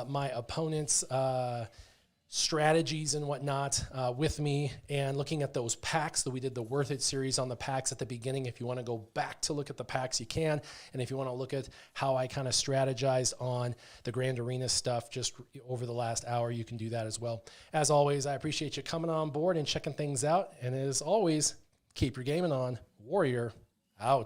my opponent's strategies and whatnot with me, and looking at those packs that we did the Worth It series on the packs at the beginning. If you want to go back to look at the packs, you can. And if you want to look at how I kind of strategized on the Grand Arena stuff just over the last hour, you can do that as well. As always, I appreciate you coming on board and checking things out. And as always, keep your gaming on. Warrior out.